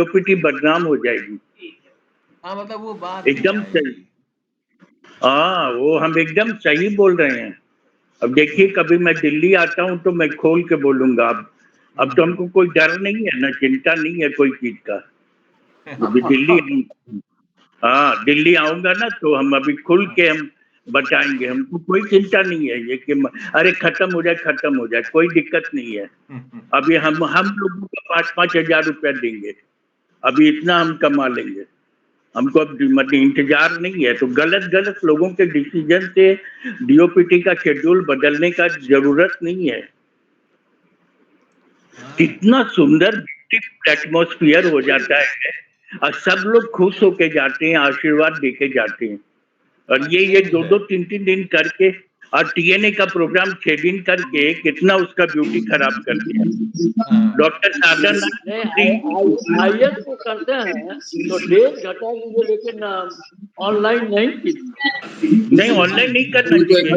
DOPT बदनाम हो जाएगी। हाँ, मतलब वो बात एकदम सही। हाँ, वो हम एकदम सही बोल रहे हैं। अब देखिए, कभी मैं दिल्ली आता हूँ तो मैं खोल के बोलूंगा। अब तो हमको कोई डर नहीं है, ना चिंता नहीं है कोई चीज का। अभी दिल्ली, हाँ दिल्ली आऊंगा ना तो हम अभी खुल के हम बताएंगे। हमको कोई चिंता नहीं है ये कि अरे खत्म हो जाए, कोई दिक्कत नहीं है। अभी हम लोगों को 5-5 हजार रुपया देंगे, अभी इतना हम कमा लेंगे। हमको अब मतलब इंतजार नहीं है। तो गलत लोगों के डिसीजन से डीओपीटी का शेड्यूल बदलने का जरूरत नहीं है। कितना सुंदर एटमॉस्फेयर हो जाता है और सब लोग खुश होके जाते हैं, आशीर्वाद देके जाते हैं। और ये 2-2, 3-3 दिन करके और टीएनए का प्रोग्राम 6 दिन करके कितना उसका ब्यूटी खराब कर दिया। डॉक्टर साधन आईएस को करते हैं तो डेट घटा दीजिए, लेकिन ऑनलाइन नहीं, ऑनलाइन नहीं करना चाहिए।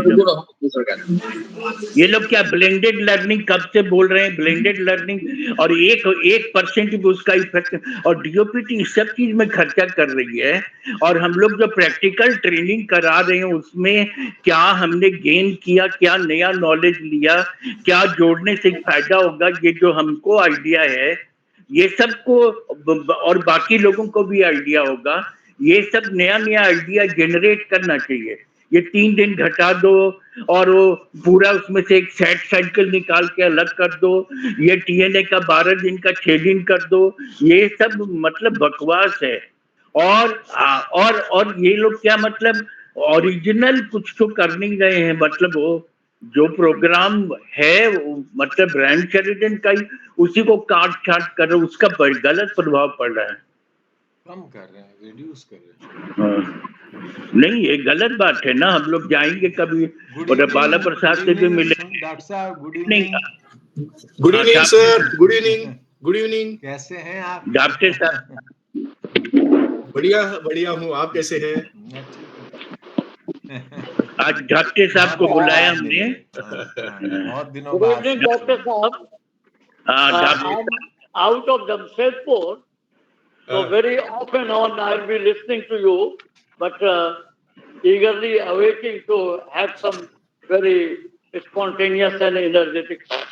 ये लोग क्या ब्लेंडेड लर्निंग कब से बोल रहे हैं, ब्लेंडेड लर्निंग, और 1% भी उसका इफेक्ट। और डीओपीटी इस सब चीज में खर्चा कर रही है। और हम लोग जो प्रैक्टिकल ट्रेनिंग करा रहे हैं उसमें क्या हमने गेन किया, क्या नया नॉलेज लिया, क्या जोड़ने से फायदा होगा, ये जो हमको आइडिया है, ये सबको और बाकी लोगों को भी आइडिया होगा। ये सब नया आइडिया जनरेट करना चाहिए। ये 3 दिन घटा दो और वो पूरा उसमें से एक सेट साइकिल निकाल के अलग कर दो। ये टीएनए का 12 दिन का 6 दिन कर दो। ये सब मतलब बकवास है। और ये लोग क्या मतलब ओरिजिनल कुछ तो कर नहीं रहे हैं। मतलब वो जो प्रोग्राम है मतलब ब्रांड शेरिडन का ही, उसी को काट छाट कर रहे, उसका गलत प्रभाव पड़ रहा है। कम कर रहे हैं, रिड्यूस कर रहे हैं। नहीं, ये गलत बात है ना। हम लोग जाएंगे कभी और बाला प्रसाद से भी मिलेंगे। डॉक्टर साहब good evening. Good evening sir, good evening, good evening. कैसे हैं आप? डॉक्टर साहब बढ़िया हूँ, आप कैसे हैं? आज डॉक्टर साहब को बुलाया हमने। बहुत दिनों बाद। डॉक्टर साहब, out of Jamshedpur, so very often on I'll be listening to you, but eagerly awaiting to have some very spontaneous and energetic talk.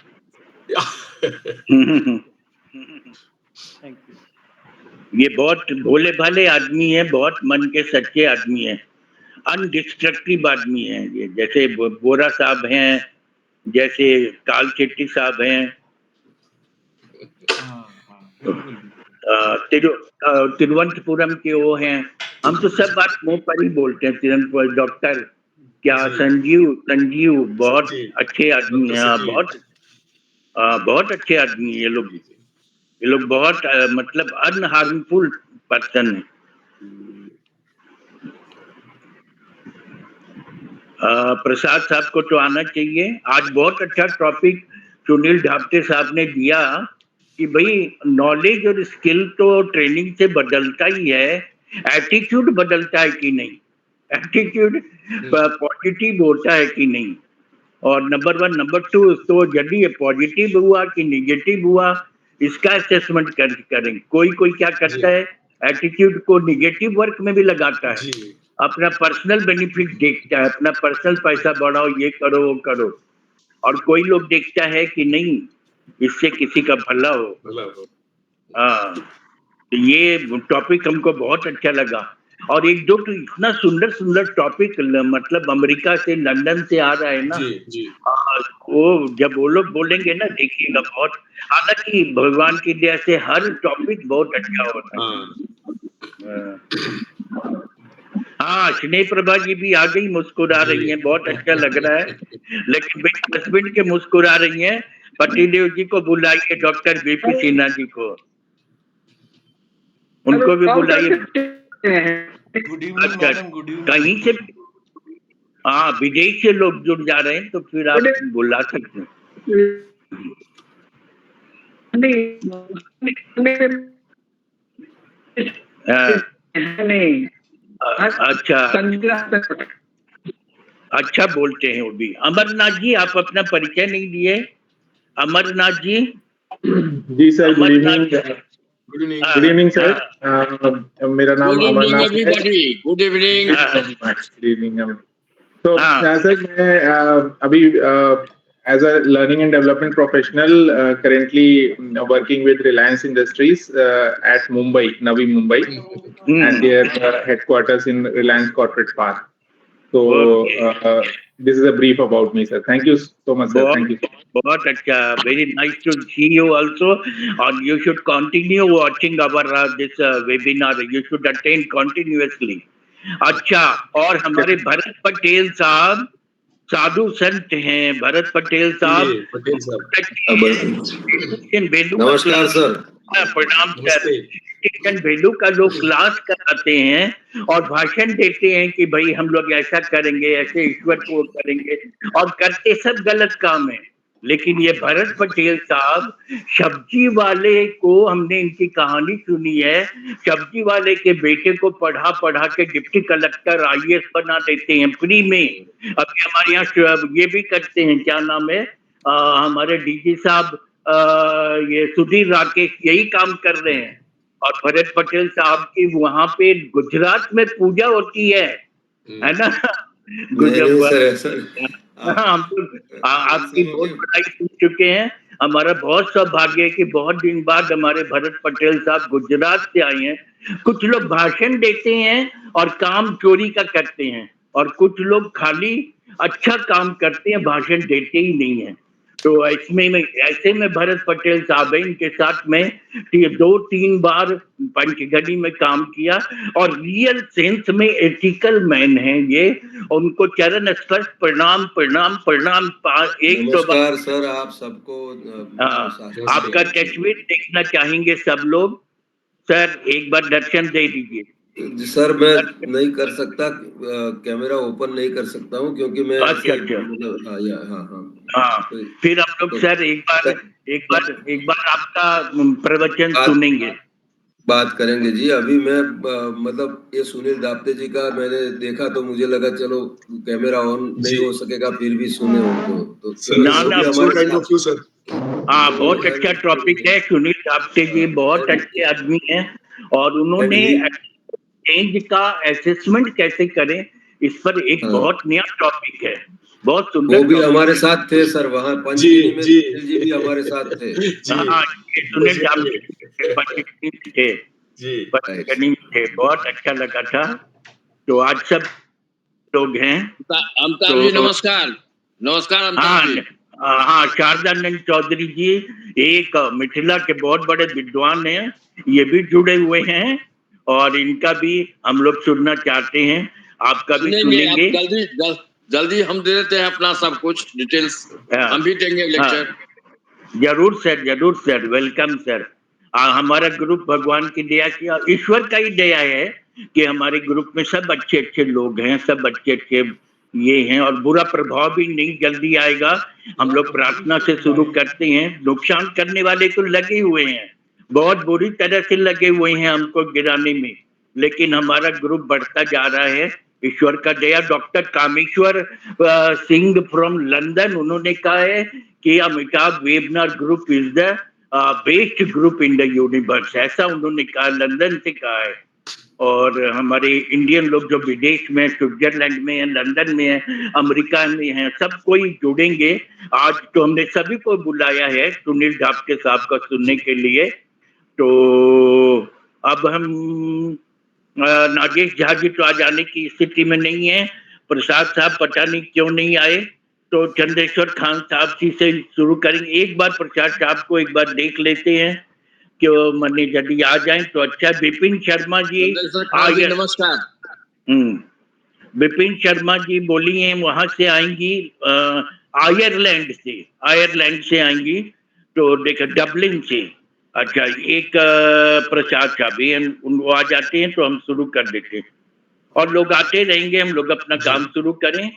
Thank you. ये बहुत भोले भाले आदमी है, बहुत मन के सच्चे आदमी है, अनडिस्ट्रक्टिव आदमी है। ये जैसे बोरा साहब हैं, जैसे काल चेट्टी साहब हैं, तिरुवनंतपुरम के वो हैं। हम तो सब बात मुंह पर ही बोलते हैं। तिरुवनंतपुरम डॉक्टर क्या संजीव बहुत अच्छे आदमी हैं। बहुत अच्छे आदमी हैं ये लोग बहुत मतलब अनहार्मफुल पर्सन है। प्रसाद साहब को तो आना चाहिए। आज बहुत अच्छा टॉपिक सुनील ढापटे साहब ने दिया कि भाई नॉलेज और स्किल तो ट्रेनिंग से बदलता ही है, एटीट्यूड बदलता है कि नहीं, एटीट्यूड पॉजिटिव होता है कि नहीं। और नंबर 1, नंबर 2 तो यदि पॉजिटिव हुआ कि निगेटिव हुआ, इसका असेसमेंट करें। कोई क्या करता है, एटीट्यूड को निगेटिव वर्क में भी लगाता है, अपना पर्सनल बेनिफिट देखता है, अपना पर्सनल पैसा बढ़ाओ, ये करो वो करो। और कोई लोग देखता है कि नहीं, इससे किसी का भला हो। हाँ, तो ये टॉपिक हमको बहुत अच्छा लगा। और एक दो तो इतना सुंदर टॉपिक मतलब अमेरिका से, लंदन से आ रहा है ना। वो जब वो लोग बोलेंगे ना, देखिएगा बहुत। हालांकि भगवान की दया से हर टॉपिक बहुत अच्छा होता है। हाँ, स्नेह प्रभा जी भी आ गई, मुस्कुरा रही हैं, बहुत अच्छा लग रहा है। लेकिन मेरे हस्बैंड के मुस्कुरा रही हैं। पतिदेव जी को बुलाइए, डॉक्टर बीपी सिन्हा जी को, उनको भी बुलाइए। अच्छा, कहीं से हाँ विदेश से लोग जुड़ जा रहे हैं तो फिर आप बुला सकते हैं। अच्छा बोलते हैं वो भी। अमरनाथ जी, आप अपना परिचय नहीं दिए। अमरनाथ जी। जी sir, good evening. Good evening, sir. मेरा नाम Good evening, अमरनाथ है. everybody. Good evening. Good evening. So, sir, मैं अभी as a learning and development professional, currently working with Reliance Industries at Mumbai, Navi Mumbai, and their headquarters in Reliance Corporate Park. So, this is a brief about me, sir. Thank you so much, sir. Thank you. बहुत अच्छा, very nice to see you also, and you should continue watching our this webinar. You should attend continuously. अच्छा, और हमारे भरत पटेल साहब साधु संत हैं. भरत पटेल साहब, पटेल साहब. नमस्कार सर. प्रणाम सर. भेलू का लोग क्लास कराते हैं और भाषण देते हैं कि भाई हम लोग ऐसा करेंगे, ऐसे ईश्वर को करेंगे, और करते सब गलत काम है. लेकिन ये भरत पटेल साहब, सब्जी वाले को, हमने इनकी कहानी सुनी है, सब्जी वाले के बेटे को पढ़ा पढ़ा के डिप्टी कलेक्टर IAS बना देते हैं फ्री में. अभी हमारे यहाँ ये भी करते हैं, क्या नाम है, हमारे DG साहब, ये सुधीर राकेश यही काम कर रहे हैं. और भरत पटेल साहब की वहां पे गुजरात में पूजा होती है ना. हम लोग आपकी बहुत बड़ाई सुन चुके हैं. हमारा बहुत सौभाग्य है कि बहुत दिन बाद हमारे भरत पटेल साहब गुजरात से आए हैं. कुछ लोग भाषण देते हैं और काम चोरी का करते हैं, और कुछ लोग खाली अच्छा काम करते हैं, भाषण देते ही नहीं है. तो ऐसे में भरत पटेल साहब है, इनके साथ में 2-3 बार पंचगढ़ी में काम किया, और रियल सेंस में एथिकल मैन है ये. उनको चरण स्पर्श प्रणाम प्रणाम प्रणाम. नमस्कार सर, आप सबको. आपका तस्वीर देखना चाहेंगे सब लोग. सर एक बार दर्शन दे दीजिए. सर मैं नहीं कर सकता, कैमरा ओपन नहीं कर सकता हूँ क्योंकि मैं फिर हम लोग सर एक बार आपका प्रवचन सुनेंगे, बात करेंगे जी. अभी मैं मतलब ये सुनील धाप्ते जी का मैंने देखा तो मुझे लगा चलो कैमरा ऑन नहीं हो सकेगा, फिर भी सुने उनको तो हाँ, बहुत अच्छा टॉपिक है. सुनील धाप्ते जी बहुत अच्छे आदमी हैं, और उन्होंने चेंज का असेसमेंट कैसे करें इस पर एक बहुत नया टॉपिक है. बहुत सुंदर. वो भी हमारे साथ थे सर वहाँ पंचगढ़ी में. सुनील जी भी हमारे साथ थे. हाँ, सुनील धाप्ते पंचगढ़ी में थे. बहुत अच्छा लगा था. तो आज सब लोग हैं. अमिताभ जी नमस्कार. नमस्कार अमिताभ जी. हाँ, शारदानंद चौधरी जी एक मिथिला के बहुत बड़े विद्वान हैं, ये भी जुड़े हुए हैं, और इनका भी हम लोग सुनना चाहते हैं. आपका भी सुनेंगे. जल्दी हम दे देते हैं अपना सब कुछ डिटेल्स. हम भी देंगे लेक्चर. जरूर सर, जरूर सर. Welcome sir. हमारा ग्रुप भगवान की दया की, ईश्वर का ही दया है कि हमारे ग्रुप में सब अच्छे अच्छे लोग हैं, सब अच्छे अच्छे ये हैं, और बुरा प्रभाव भी नहीं जल्दी आएगा. हम लोग प्रार्थना से शुरू करते हैं. नुकसान करने वाले तो लगे हुए हैं, बहुत बुरी तरह से लगे हुए हैं हमको गिराने में, लेकिन हमारा ग्रुप बढ़ता जा रहा है. ईश्वर का दया. Doctor Kameshwar Singh from London, उन्होंने कहा है कि Amitabh webinar group is the best group in the universe. ऐसा उन्होंने कहा, लंदन से कहा है. और हमारे इंडियन लोग जो विदेश में, स्विट्जरलैंड में है, लंदन में है, अमेरिका में है, सब कोई जुड़ेंगे. आज तो हमने सभी को बुलाया है सुनील धाप्ते साहब का सुनने के लिए. तो अब हम नागेश झा जी तो आज आने की स्थिति में नहीं है. प्रसाद साहब पता नहीं क्यों नहीं आए. तो चंद्रेश्वर खान साहब जी से शुरू करेंगे. एक बार प्रसाद साहब को एक बार देख लेते हैं कि मनी यदि आ जाए तो अच्छा. विपिन शर्मा जी, नमस्कार. विपिन शर्मा जी बोली हैं वहां से आएंगी, आयरलैंड से आएंगी. तो देखो डबलिन से. अच्छा, एक प्रसाद साहब भी हैं, उनको आ जाते हैं तो हम शुरू कर देते हैं, और लोग आते रहेंगे. हम लोग अपना काम शुरू करें.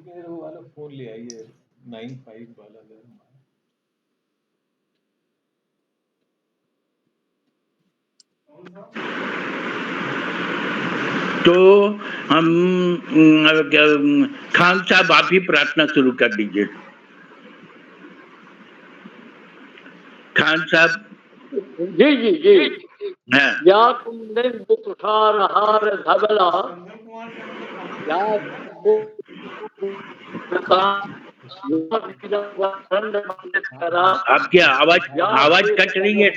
वाला फोन ले आइए 95 वाला तो हम खान साहब आप ही प्रार्थना शुरू कर दीजिए। खान साहब। जी जी जी। हाँ। या कुंदन तुषार हार धवला या आपकी आवाज कट रही है।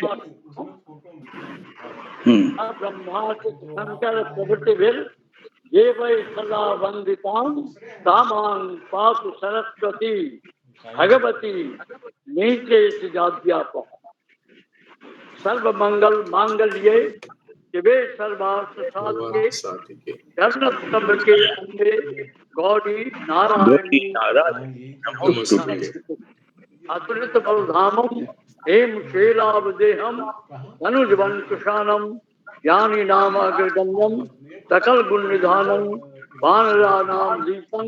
ब्रह्मा शंकर प्रभृति ये वै सदा वंदितां तामां पातु सरस्वती भगवती नीचे जाद्यापः सर्व मंगल मांगल्ये शिवे सर्वार्थ साधिके धर्म के अंबे गौरी नारायणी अतुलित बलधामम हेम शैलावदेहम अनुजवन कुशानम ज्ञानी नाम अग्रगण्यम सकल गुण निधानम वानरा नाम दीपम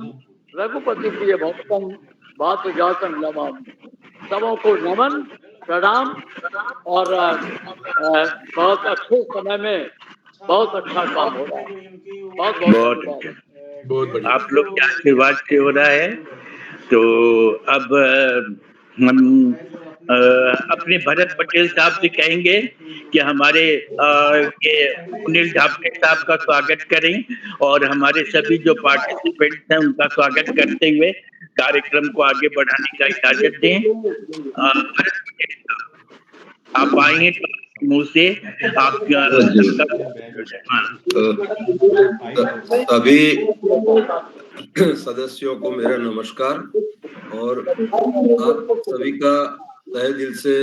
रघुपति प्रिय भक्तम बात जातम नमामि। सबों को नमन प्रणाम। और बहुत अच्छे समय में बहुत अच्छा काम हो रहा है। बहुत बहुत अच्छा, बहुत बढ़िया। आप लोग के आशीर्वाद से हो रहा है। तो अब हम अपने भरत पटेल साहब से कहेंगे कि हमारे सुनील धापटे साहब का स्वागत करें और हमारे सभी जो पार्टिसिपेंट्स हैं उनका स्वागत करते हुए कार्यक्रम को आगे बढ़ाने का इजाजत दें। भरत पटेल साहब आप आएंगे तो मुंह से आप सभी सदस्यों को मेरा नमस्कार और आप सभी का तहे दिल से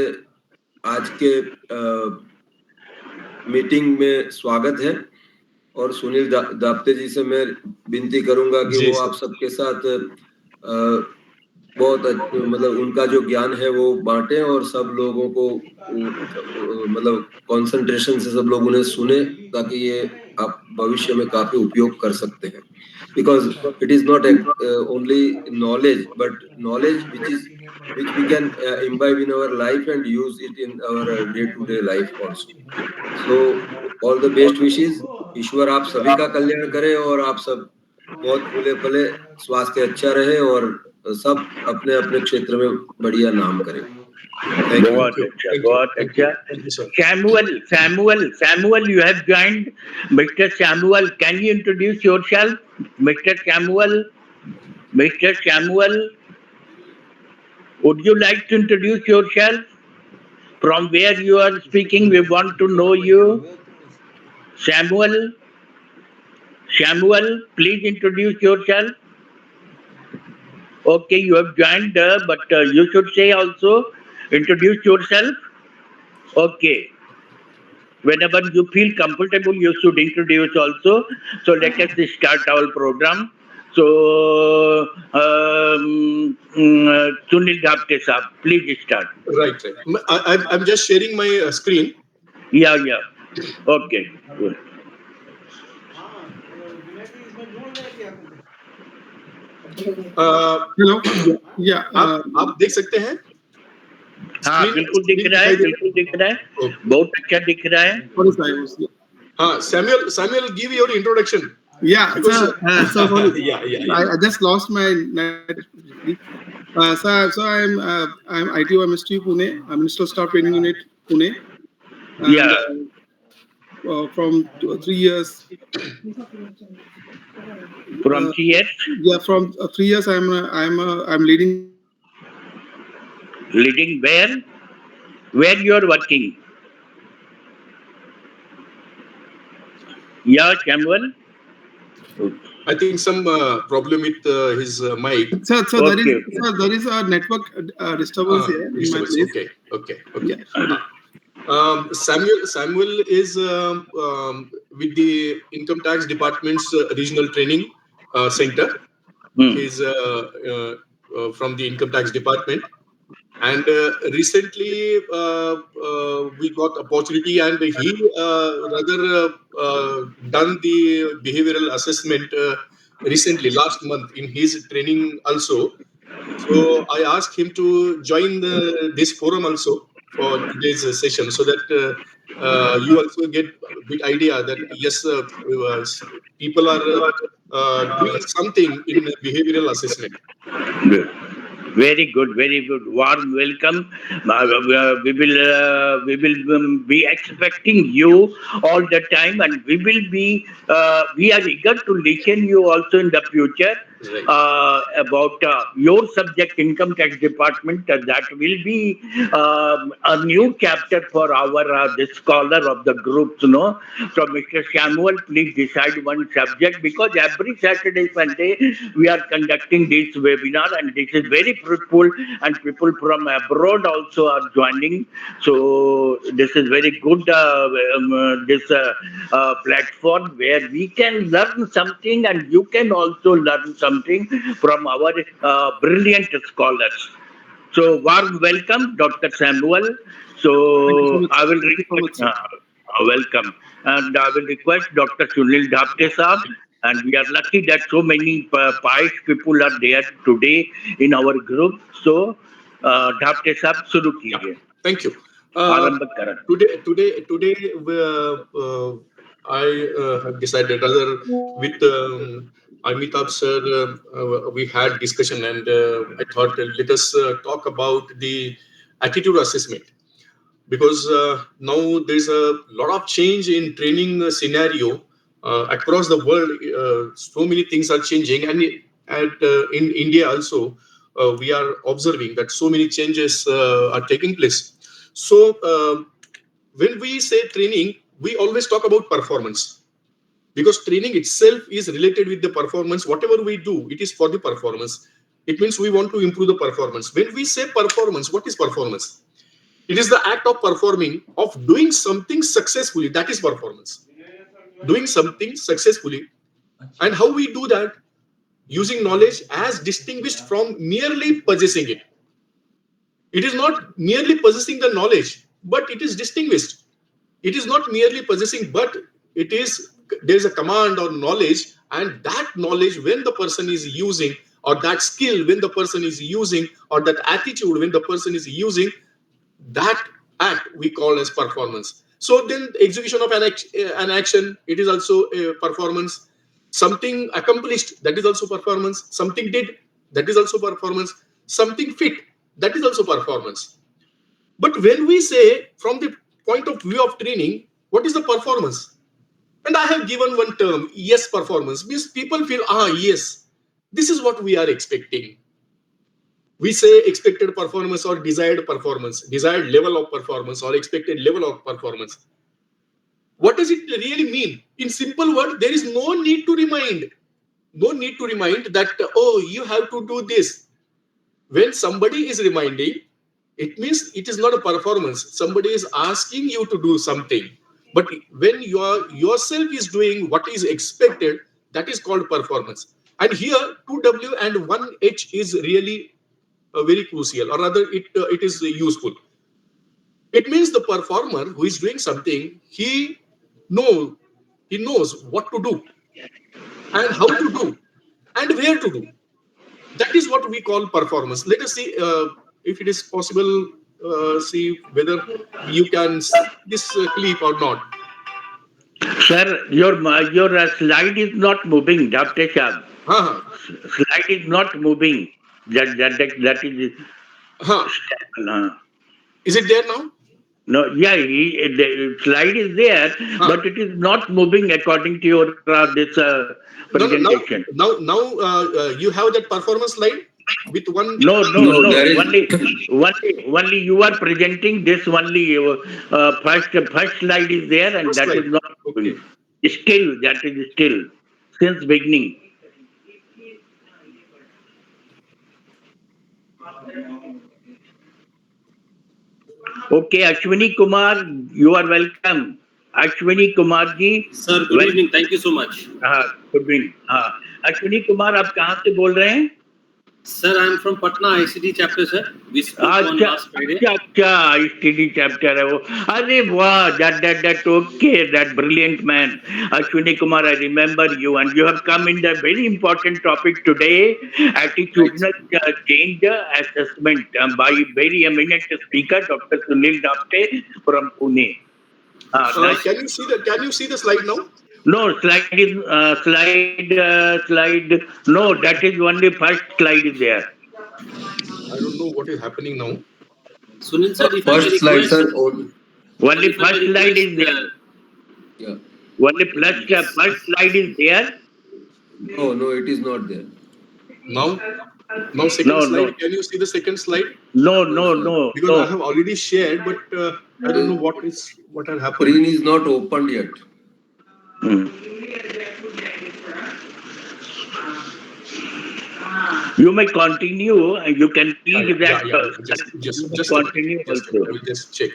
आज के मीटिंग में स्वागत है। और सुनील दाप्ते जी से मैं विनती करूंगा कि वो आप सबके साथ बहुत मतलब उनका जो ज्ञान है वो बांटे और सब लोगों को मतलब कंसंट्रेशन से सब लोग उन्हें सुने ताकि ये आप भविष्य में काफी उपयोग कर सकते हैं। Because it is not only knowledge but knowledge which we can imbibe in our life and use it in our day-to-day life also. So all the best wishes. ईश्वर आप सभी का कल्याण करे और आप सब बहुत फूले फले स्वास्थ्य अच्छा रहे और सब अपने अपने क्षेत्र में बढ़िया नाम करें। बहुत अच्छा, बहुत अच्छा। Samuel, you have joined. Mr. Samuel, can you introduce yourself? Mr. Samuel, would you like to introduce yourself? From where you are speaking, we want to know you. Samuel, please introduce yourself. Okay, you have joined, but you should say also, introduce yourself. Okay. Whenever you feel comfortable, you should introduce also. So let us start our program. So, Sunil Dhapte sahab, please start. Right. I'm just sharing my screen. Yeah. Okay. Good. Hello. आप देख सकते हैं? हाँ, बिल्कुल दिख रहा है। बहुत अच्छा दिख रहा है। हाँ, Samuel, give your introduction. Yeah, I just lost my net. So I'm ITO MST Pune. I'm Ministerial Staff Training Unit Pune. And, yeah. From 3 years. From 3 years? Yeah, from 3 years I'm leading. Leading where? Where you are working? Yeah, Samuel. I think some problem with his mic. So there is a network disturbance here in my place. Okay. Yeah. Samuel is with the Income Tax Department's Regional Training Center. He's from the Income Tax Department. And recently we got opportunity and he rather done the behavioral assessment recently, last month, in his training also. So I asked him to join this forum also for today's session, so that you also get a bit idea that yes, people are doing something in behavioral assessment. Good. Very good, very good. Warm welcome. We will be expecting you all the time, and we are eager to listen you also in the future. Right. About your subject, income tax department. That will be a new chapter for our the scholar of the groups. No, so Mr. Samuel, please decide one subject, because every Saturday, Sunday we are conducting this webinar, and this is very fruitful, and people from abroad also are joining. So this is very good. This platform where we can learn something, and you can also learn something from our brilliant scholars. So warm welcome, Dr. Samuel. So I will request, welcome, and I will request Dr. Sunil Dhapte Saab. And we are lucky that so many pious people are there today in our group. So Dhapte Saab, शुरू कीजिए. Thank you. आरंभ करें. Today, I have decided, rather with Amitabh sir, we had discussion, and I thought let us talk about the attitude assessment, because now there's a lot of change in training scenario across the world. So many things are changing, and in India also we are observing that so many changes are taking place. So when we say training, we always talk about performance, because training itself is related with the performance. Whatever we do, it is for the performance. It means we want to improve the performance. When we say performance, what is performance? It is the act of performing, of doing something successfully. That is performance. Doing something successfully. And how we do that? Using knowledge as distinguished from merely possessing it. It is not merely possessing the knowledge, but it is distinguished. It is not merely possessing, but it is, there is a command or knowledge, and that knowledge when the person is using, or that skill when the person is using, or that attitude when the person is using, that act we call as performance. So then execution of an action, it is also a performance. Something accomplished, that is also performance. Something did, that is also performance. Something fit, that is also performance. But when we say from the point of view of training, what is the performance? And I have given one term, yes performance, means people feel, yes, this is what we are expecting. We say expected performance or desired performance, desired level of performance or expected level of performance. What does it really mean? In simple words, there is no need to remind. No need to remind that, you have to do this. When somebody is reminding, it means it is not a performance. Somebody is asking you to do something. But when yourself is doing what is expected, that is called performance. And here 2W and 1H is really very crucial, or rather it is useful. It means the performer who is doing something, he knows what to do and how to do and where to do. That is what we call performance. Let us see if it is possible, see whether you can see this clip or not. Sir, your slide is not moving, Dhapte Saab. Slide is not moving. That is. Is it there now? No, yeah, the slide is there, but it is not moving according to your this presentation. Now, you have that performance slide with one. No. Only you are presenting this. Only first slide is there, and that is not moving. Still, that is still since beginning. Okay, Ashwini Kumar, you are welcome. Ashwini Kumar ji. Sir, good evening. Thank you so much. Good evening. Ashwini Kumar, आप कहाँ से बोल रहे हैं? Sir, I am from Patna ICT chapter, sir. We spoke on last Friday. अच्छा ICT chapter है वो. अरे वाह, that okay, that brilliant man, Ashwini Kumar. I remember you, and you have come in the very important topic today, attitudinal change assessment by very eminent speaker, Dr. Sunil Dhapte from Pune. Can you see the slide now? No, slide. No, that is only first slide is there. I don't know what is happening now. Sunil sir, if first slide, sir. Only first slide is there. Yeah. Only first slide is there. No, it is not there. Now second slide. No. Can you see the second slide? No. Because I have already shared, but I don't know what has happened. Screen is not opened yet. You may continue, and you can see that. Just continue also. I will just check.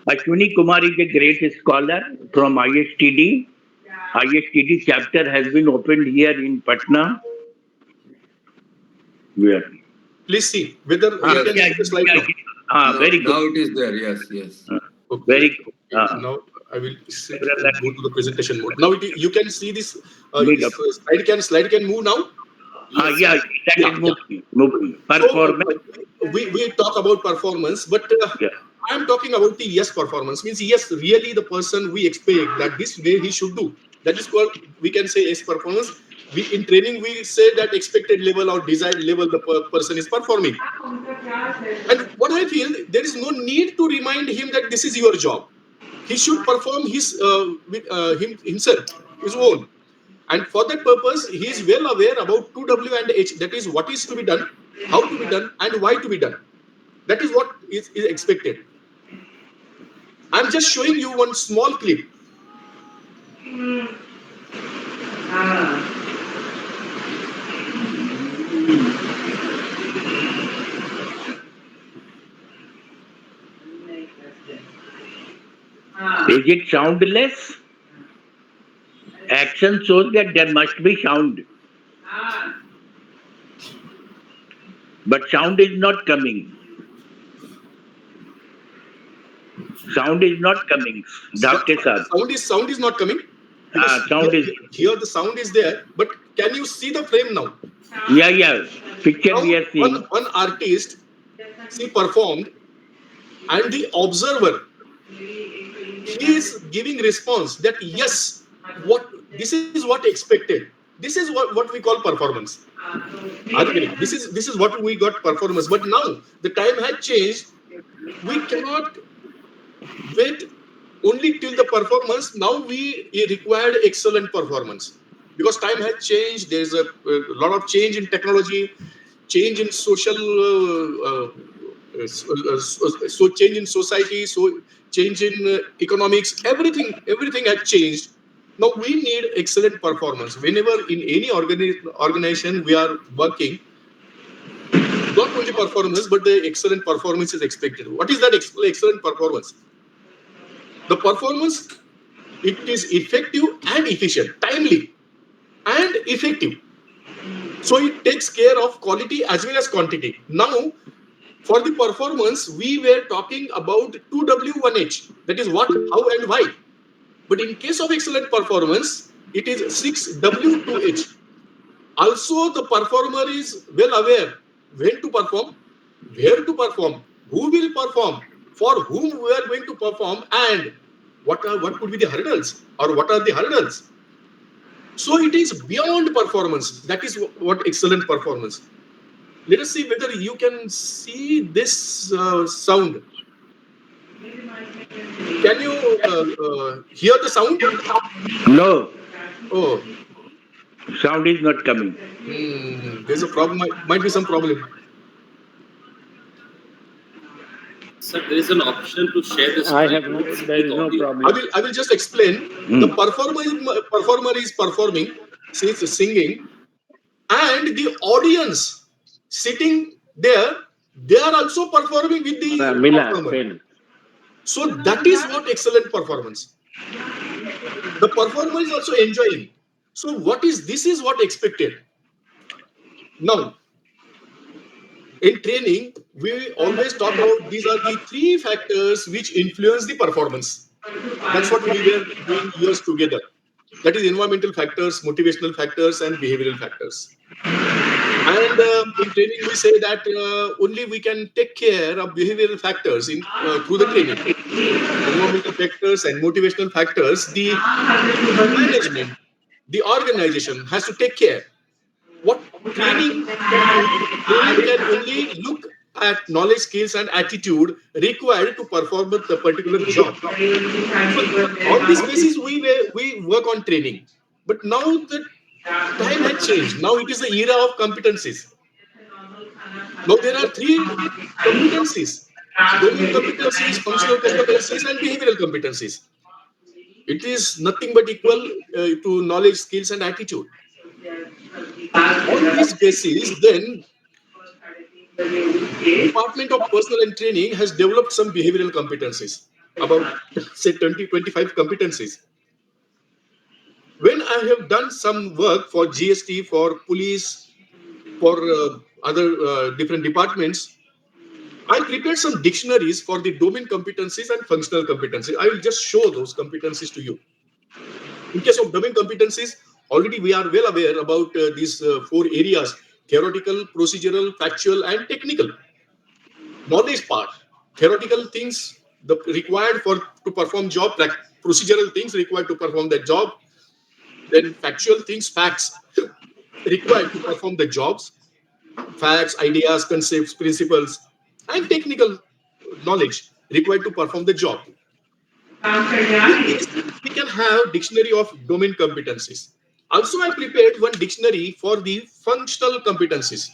Ashwini Kumar is a great scholar from ISTD. ISTD chapter has been opened here in Patna. Where? Please see whether you can see the slide now. Very good. Now it is there. Yes. Okay. Very good. Now I will go to the presentation mode. Now you can see this. Slide can move now. Yes. Moving. Performance. So, we talk about performance, but I am talking about the performance. Means yes, really the person we expect that this way he should do. That is what we can say is performance. In training we say that expected level or desired level the person is performing. And what I feel, there is no need to remind him that this is your job. He should perform himself, his own. And for that purpose, he is well aware about 2W and H. That is what is to be done, how to be done, and why to be done. That is what is expected. I'm just showing you one small clip. Is it soundless? Action shows that there must be sound. But sound is not coming. Sound is not coming. Dhapte sir. Sound is not coming. Here the sound is there, but can you see the frame now? Yeah. Picture we are seeing. One artist, she performed, and the observer, he is giving response that yes, this is what expected. This is what we call performance. This is what we got performance. But now the time has changed. We cannot wait only till the performance. Now we required excellent performance because time has changed. There is a lot of change in technology, change in social, so change in society, so change in economics. Everything has changed. Now we need excellent performance. Whenever in any organization we are working, not only performance, but the excellent performance is expected. What is that excellent performance? The performance, it is effective and efficient, timely and effective. So it takes care of quality as well as quantity. Now, for the performance, we were talking about 2W, 1H. That is what, how and why. But in case of excellent performance, it is 6W, 2H. Also, the performer is well aware when to perform, where to perform, who will perform, for whom we are going to perform, and what could be the hurdles or what are the hurdles. So it is beyond performance. That is what excellent performance. Let us see whether you can see this sound. Can you hear the sound? No. Oh. Sound is not coming. There's a problem. Might be some problem. Sir, there is an option to share this. There is no problem. I will just explain. The performer is performing, she is singing, and the audience sitting there, they are also performing with the performer. So that is what excellent performance. the performer is also enjoying. So this is what expected. Now, in training, we always talk about these are the 3 factors which influence the performance. That's what we were doing years together. That is environmental factors, motivational factors, and behavioral factors. And in training, we say that only we can take care of behavioral factors through the training. Environmental factors and motivational factors, the management, the organization has to take care. What training can do, training can only look at knowledge, skills, and attitude required to perform a particular job. So on this basis, we work on training. But now the time has changed. Now it is the era of competencies. Now there are 3 competencies: domain competencies, functional competencies, and behavioral competencies. It is nothing but equal to knowledge, skills, and attitude. On this basis, then, Department of Personnel and Training has developed some behavioral competencies, about say 20-25 competencies. When I have done some work for GST, for police, for other different departments, I prepared some dictionaries for the domain competencies and functional competencies. I will just show those competencies to you. In case of domain competencies, already we are well aware about these 4 areas: theoretical, procedural, factual, and technical. Knowledge part: theoretical things required to perform job, like procedural things required to perform that job. Then factual things, facts required to perform the jobs, facts, ideas, concepts, principles, and technical knowledge required to perform the job. With this, we can have dictionary of domain competencies. Also, I prepared one dictionary for the functional competencies.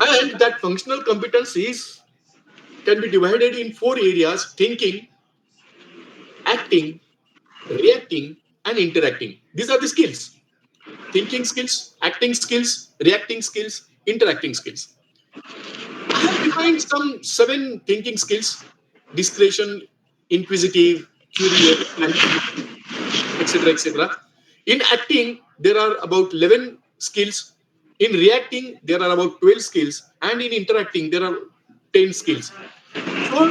And that functional competencies can be divided in 4 areas: thinking, acting, reacting, and interacting. These are the skills: thinking skills, acting skills, reacting skills, interacting skills. I have defined some 7 thinking skills: discretion, inquisitive, curious, etc., etc. In acting, there are about 11 skills. In reacting, there are about 12 skills. And in interacting, there are 10 skills. So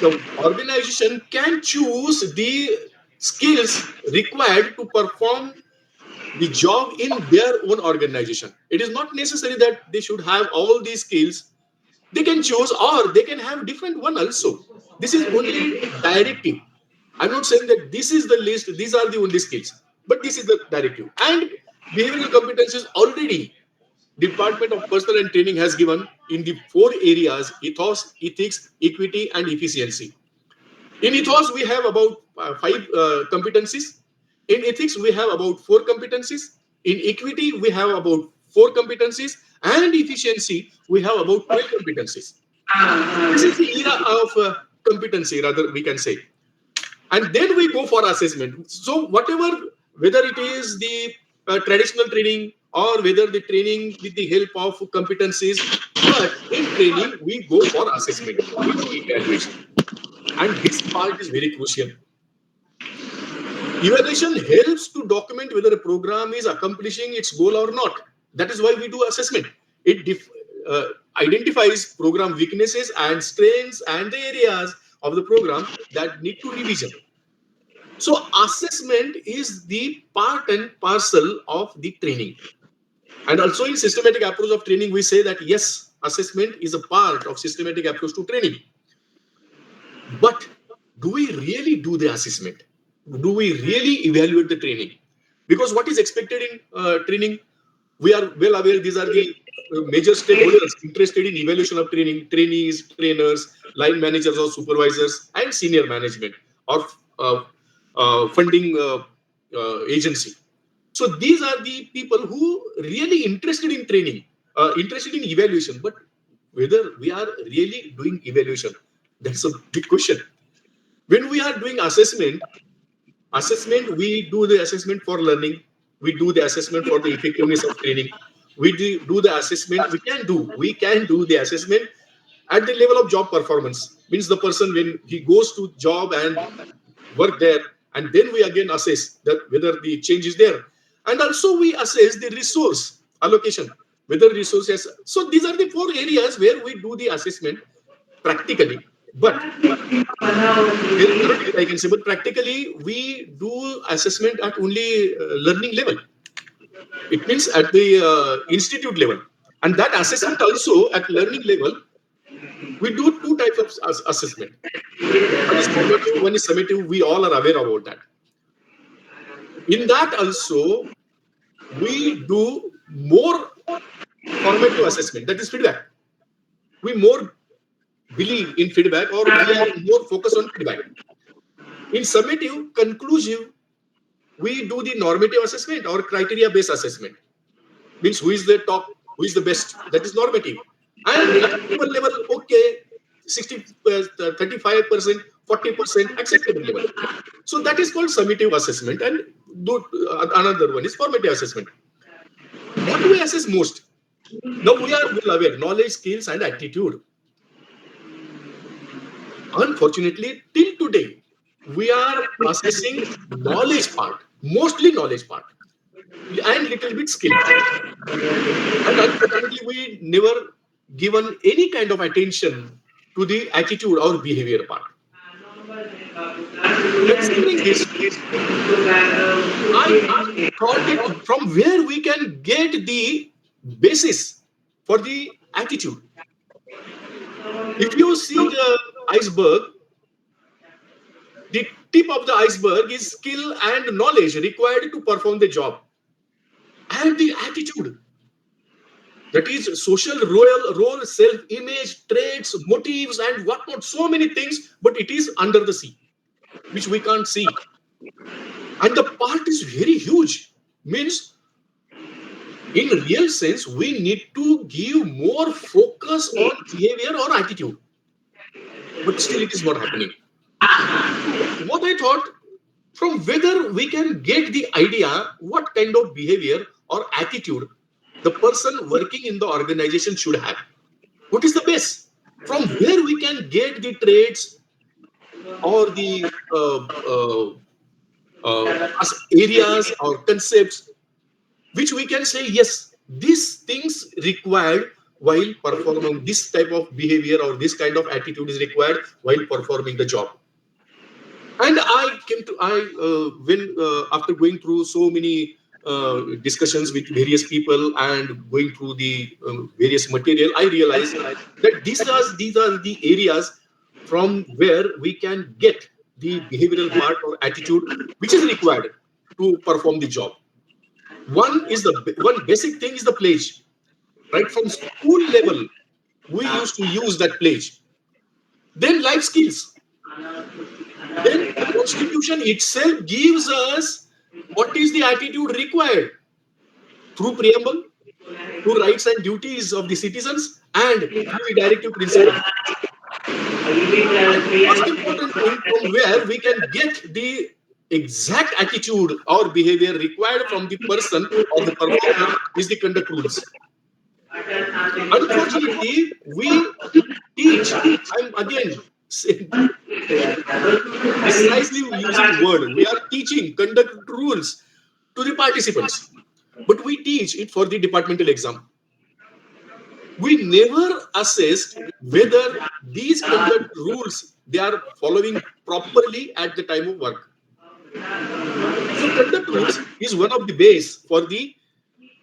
the organization can choose the skills required to perform the job in their own organization. It is not necessary that they should have all these skills. They can choose, or they can have different one also. This is only directive. I'm not saying that this is the list, these are the only skills, but this is the directive. And behavioral competencies already Department of Personnel and Training has given in the 4 areas: ethos, ethics, equity, and efficiency. In ethos, we have about 5 competencies. In ethics, we have about 4 competencies. In equity, we have about 4 competencies. And efficiency, we have about 12 competencies. This is the era of competency, rather, we can say. And then we go for assessment. So whatever, whether it is the traditional training or whether the training with the help of competencies, but in training, we go for assessment. We do evaluation. And this part is very crucial. Evaluation helps to document whether a program is accomplishing its goal or not. That is why we do assessment. It identifies program weaknesses and strengths and the areas of the program that need to revision. So assessment is the part and parcel of the training. And also in systematic approach of training, we say that yes, assessment is a part of systematic approach to training. But do we really do the assessment? Do we really evaluate the training? Because what is expected in training, we are well aware these are the major stakeholders interested in evaluation of training: trainees, trainers, line managers or supervisors, and senior management or funding agency. So these are the people who really interested in training, interested in evaluation. But whether we are really doing evaluation, that's a big question. When we are doing assessment, we do the assessment for learning. We do the assessment for the effectiveness of training. We do the assessment. We can do the assessment at the level of job performance. Means the person, when he goes to job and work there and then we again assess that whether the change is there. And also we assess the resource allocation, whether resources. So these are the 4 areas where we do the assessment practically. But theoretically, I can say, but practically we do assessment at only learning level. It means at the institute level. And that assessment also at learning level, we do 2 types of assessment. One is formative, one is summative. We all are aware about that. In that also, we do more formative assessment, that is feedback. We more believe in feedback, or we are more focused on feedback. In summative, conclusive, we do the normative assessment or criteria-based assessment. Means who is the top, who is the best, that is normative. And acceptable level, okay, 35%, 40% acceptable level. So that is called summative assessment, and another one is formative assessment. What do we assess most? Now we are well aware, knowledge, skills, and attitude. Unfortunately, till today, we are assessing knowledge part, mostly knowledge part, and little bit skill. And unfortunately, we never given any kind of attention to the attitude or behavior part. Considering this, I thought it from where we can get the basis for the attitude. If you see the iceberg, the tip of the iceberg is skill and knowledge required to perform the job. And the attitude, that is social role, self-image, traits, motives, and whatnot, so many things, but it is under the sea, which we can't see. And the part is very huge. Means, in real sense, we need to give more focus on behavior or attitude. But still it is not happening. What I thought, from whether we can get the idea what kind of behavior or attitude the person working in the organization should have. What is the best? From where we can get the traits or the areas or concepts which we can say, yes, these things required while performing this type of behavior or this kind of attitude is required while performing the job. And I came to, after going through so many discussions with various people and going through the various material, I realized that these are the areas from where we can get the behavioral part or attitude which is required to perform the job. One basic thing is the pledge. Right from school level, we used to use that pledge. Then life skills. Then the Constitution itself gives us what is the attitude required through preamble, through rights and duties of the citizens, and through the directive principle. And the most important thing from where we can get the exact attitude or behavior required from the person or the performer is the conduct rules. Unfortunately, we teach, I'm again precisely using word, we are teaching conduct rules to the participants, but we teach it for the departmental exam. We never assessed whether these conduct rules they are following properly at the time of work. So conduct rules is one of the base for the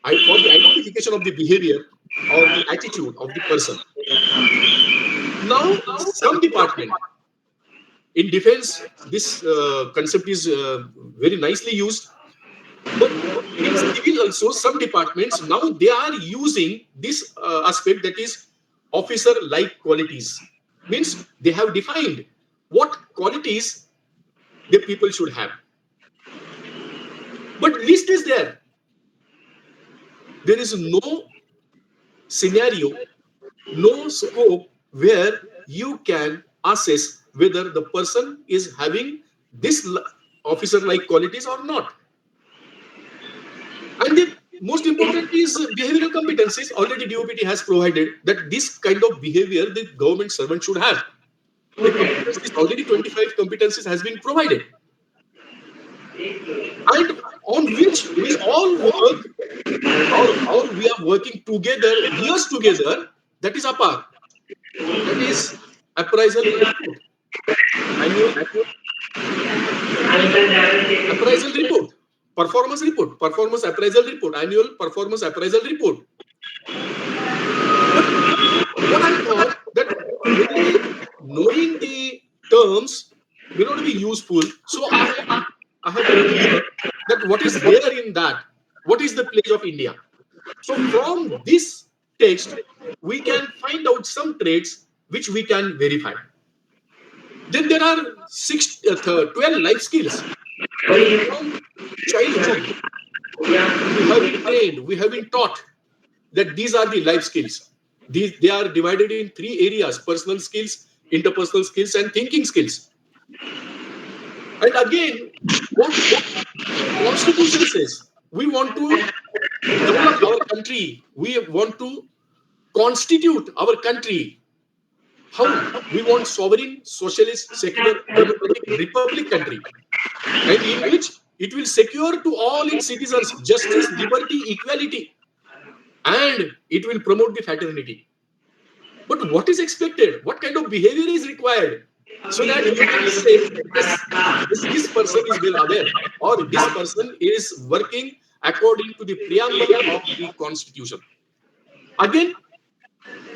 identification of the behavior or the attitude of the person. Now, some department in defense, this concept is very nicely used. But in civil also, some departments now they are using this aspect, that is officer-like qualities. Means they have defined what qualities the people should have. But list is there. There is no scenario, no scope where you can assess whether the person is having this officer-like qualities or not. And the most important is behavioral competencies. Already DoPT has provided that this kind of behavior the government servant should have. The competencies, already 25 competencies has been provided. and on which we all work, or we are working together, years together, that is APAR. That is appraisal report. Appraisal report, performance report, performance appraisal report, annual performance appraisal report. But what I thought that maybe knowing the terms may not be useful, so I have put here that what is there in that, what is the pledge of India. So from this text, we can find out some traits which we can verify. Then there are 12 life skills. From childhood, we have been trained, we have been taught that these are the life skills. They are divided in 3 areas: personal skills, interpersonal skills, and thinking skills. And again, what Constitution says, we want to develop our country, we want to constitute our country. How? We want sovereign, socialist, secular, democratic, republic country, and in which it will secure to all its citizens justice, liberty, equality, and it will promote the fraternity. But what is expected? What kind of behavior is required so that you can say, yes, this person is well aware, or this person is working according to the preamble of the Constitution? Again,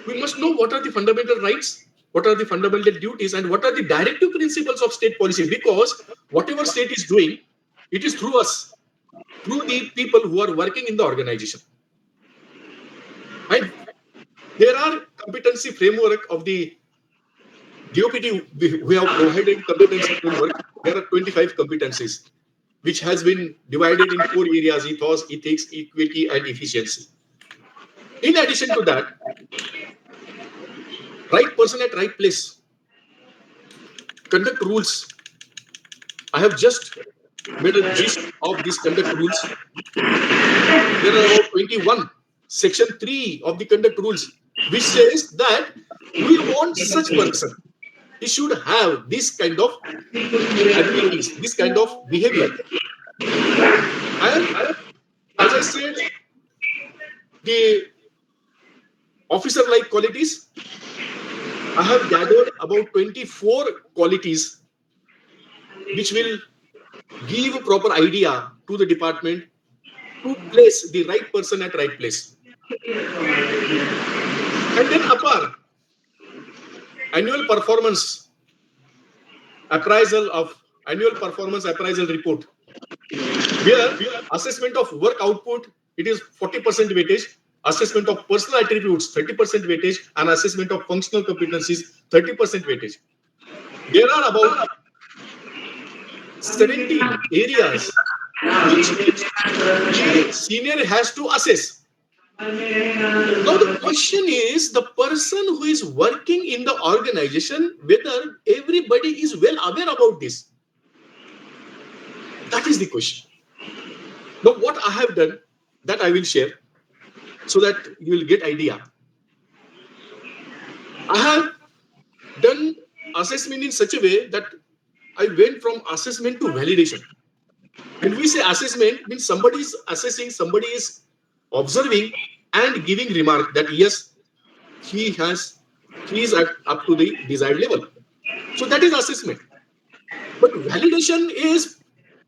we must know what are the fundamental rights, what are the fundamental duties, and what are the directive principles of state policy, because whatever state is doing, it is through us, through the people who are working in the organization. And there are competency framework of the DoPT. We have provided competency framework. There are 25 competencies, which has been divided in 4 areas: ethos, ethics, equity, and efficiency. In addition to that, right person at right place, conduct rules. I have just made a gist of these conduct rules. There are about 21. Section 3 of the conduct rules, which says that we want such person. He should have this kind of abilities, this kind of behavior. And as I said, the officer-like qualities, I have gathered about 24 qualities which will give a proper idea to the department to place the right person at right place. And then APAR, annual performance appraisal report, where assessment of work output, it is 40% weightage, assessment of personal attributes 30% weightage, and assessment of functional competencies 30% weightage. There are about 17 areas which the senior has to assess. Now the question is, the person who is working in the organization, whether everybody is well aware about this. That is the question. Now what I have done, that I will share so that you will get idea. I have done assessment in such a way that I went from assessment to validation. And we say assessment means somebody is assessing, somebody is observing and giving remark that yes, he is up to the desired level. So that is assessment. But validation is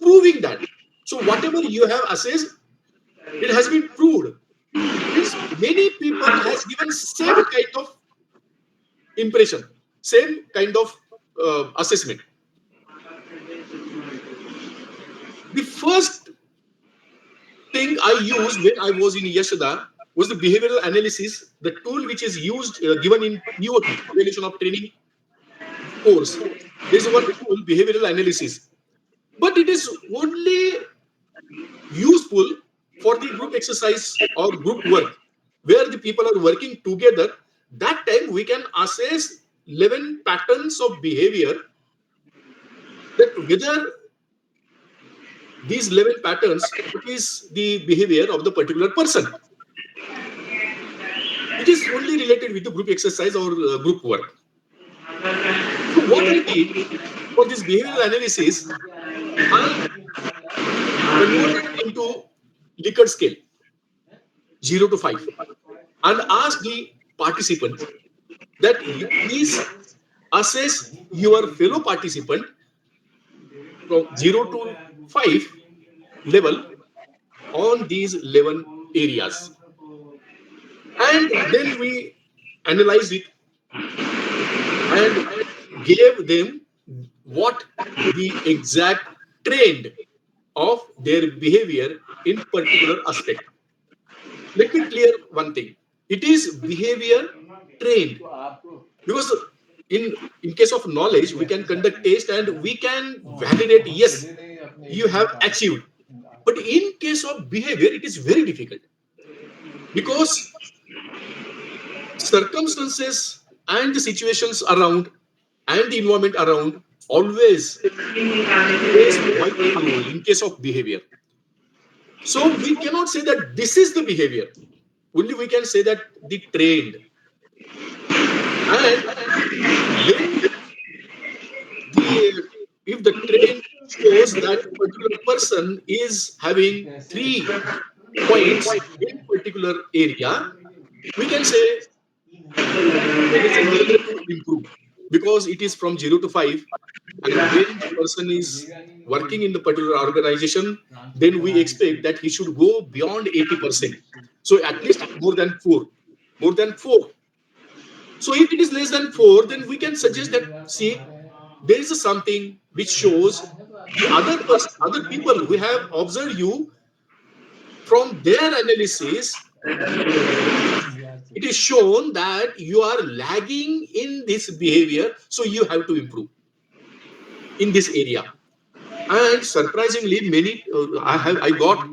proving that. So whatever you have assessed, it has been proved. Means many people has given same kind of impression, same kind of assessment. The first thing I used when I was in YASHADA was the behavioral analysis, the tool which is used, given in PUNE, Evaluation of Training course. There is one tool, behavioral analysis. But it is only useful for the group exercise or group work, where the people are working together. That time we can assess 11 patterns of behavior, that whether these 11 patterns is the behavior of the particular person. It is only related with the group exercise or group work. So what I did for this behavioral analysis, I converted into Likert scale, 0 to 5, and ask the participant that you please assess your fellow participant from 0 to 5 level on these 11 areas. And then we analyzed it and gave them what the exact trend of their behavior in particular aspect. Let me clear one thing. It is behavior trained, because in case of knowledge, we can conduct test and we can validate, yes, you have achieved. But in case of behavior, it is very difficult, because circumstances and the situations around and the environment around always plays vital role in case of behavior. So we cannot say that this is the behavior. Only we can say that the trend. And when if the trend shows that particular person is having 3 points in particular area, we can say there is an area to improve, because it is from 0 to 5. And when the person is working in the particular organization, then we expect that he should go beyond 80%. So at least more than 4. More than 4. So if it is less than 4, then we can suggest that, see, there is something which shows the other people who have observed you, from their analysis, it is shown that you are lagging in this behavior, so you have to improve in this area. And surprisingly, many I got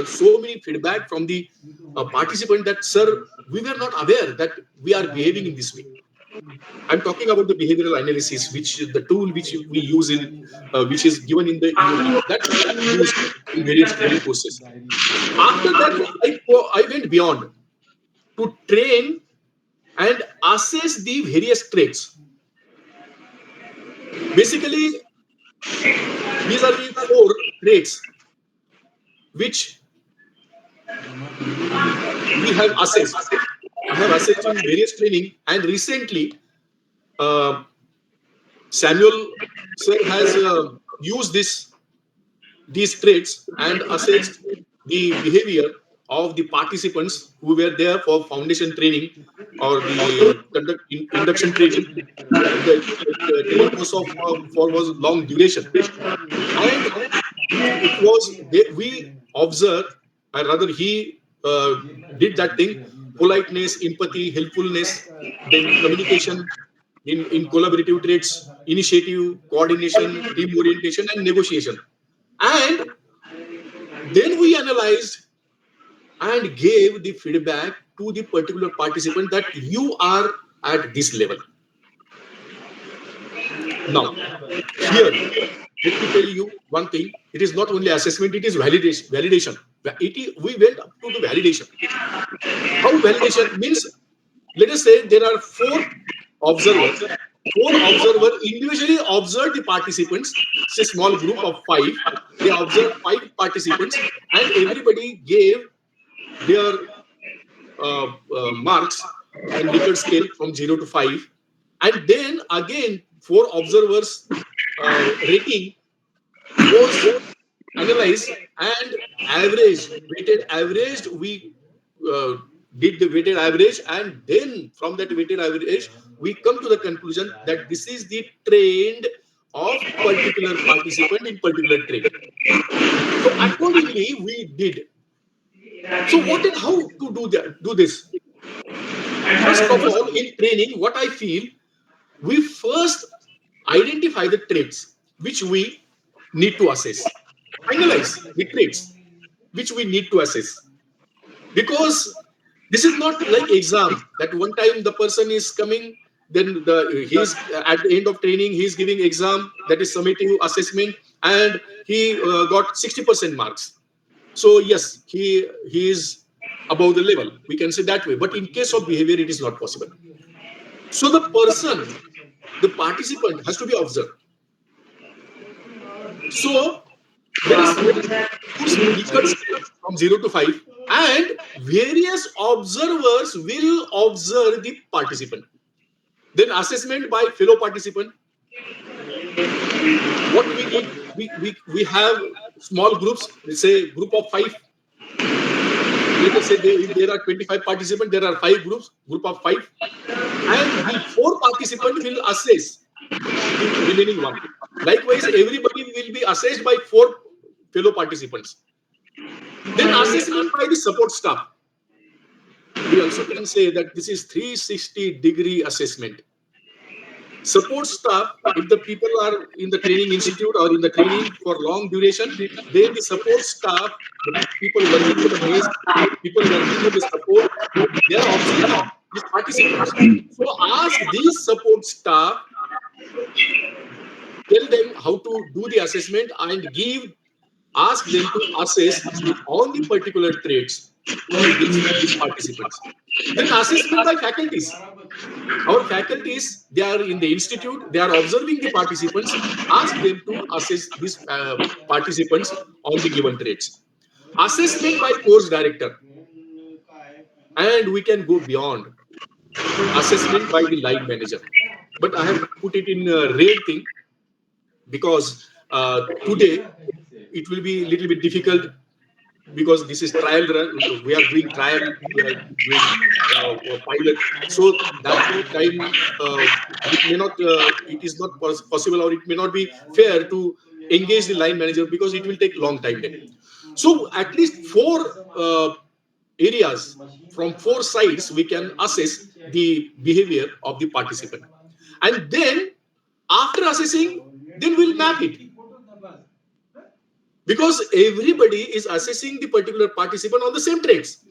so many feedback from the participant that, sir, we were not aware that we are behaving in this way. I'm talking about the behavioral analysis, which the tool which we use in, which is given in the EOT, that we use in various training courses. After that, I went beyond to train and assess the various traits. Basically, these are the 4 traits which we have assessed. I have assessed in various training, and recently Samuel sir has used these traits and assessed the behavior of the participants who were there for foundation training or the induction training. The training course of for was long duration, and it was we observed, or rather he did that thing: politeness, empathy, helpfulness, then communication in collaborative traits, initiative, coordination, team orientation, and negotiation. And then we analyzed and gave the feedback to the particular participant that you are at this level. Now, here, let me tell you one thing. It is not only assessment, it is validation. We went up to the validation. How validation means, let us say there are 4 observers. 4 observers individually observed the participants. It's a small group of 5. They observed 5 participants, and everybody gave their marks on Likert scale from 0 to 5. And then again, 4 observers rating was analyzed and averaged. We did the weighted average, and then from that weighted average, we come to the conclusion that this is the trend of particular participant in particular trade. So accordingly, we did. So what and how to do this? First of all, in training, what I feel, we first identify the traits which we need to assess. Analyze the traits which we need to assess. Because this is not like exam, that one time the person is coming, then he's at the end of training, he's giving exam, that is summative assessment, and he got 60% marks. So yes, he is above the level. We can say that way. But in case of behavior, it is not possible. So the person, the participant has to be observed. So There is equal scale from 0 to 5, and various observers will observe the participant. Then assessment by fellow participant. What we need, we have small groups. Let's say group of 5. Let us say if there are 25 participants, there are 5 groups, group of 5, and the 4 participants will assess the remaining one. Likewise, everybody will be assessed by 4 fellow participants. Then assessment by the support staff. We also can say that this is 360-degree assessment. Support staff, if the people are in the training institute or in the training for long duration, then the support staff, the people working with the maze, people working with the support, they are observing these participants. So ask these support staff, tell them how to do the assessment and ask them to assess all the particular traits to these participants. Then assessment by faculties. Our faculties, they are in the institute, they are observing the participants, ask them to assess these participants on the given traits. Assessment by course director. And we can go beyond. Assessment by the line manager. But I have put it in a red thing because today it will be a little bit difficult because this is trial run. We are doing trial, we are doing pilot. So that time it may not, it is not possible, or it may not be fair to engage the line manager because it will take long time. So at least 4 areas from 4 sides we can assess the behavior of the participant, and then after assessing, then we'll map it. Because everybody is assessing the particular participant on the same traits.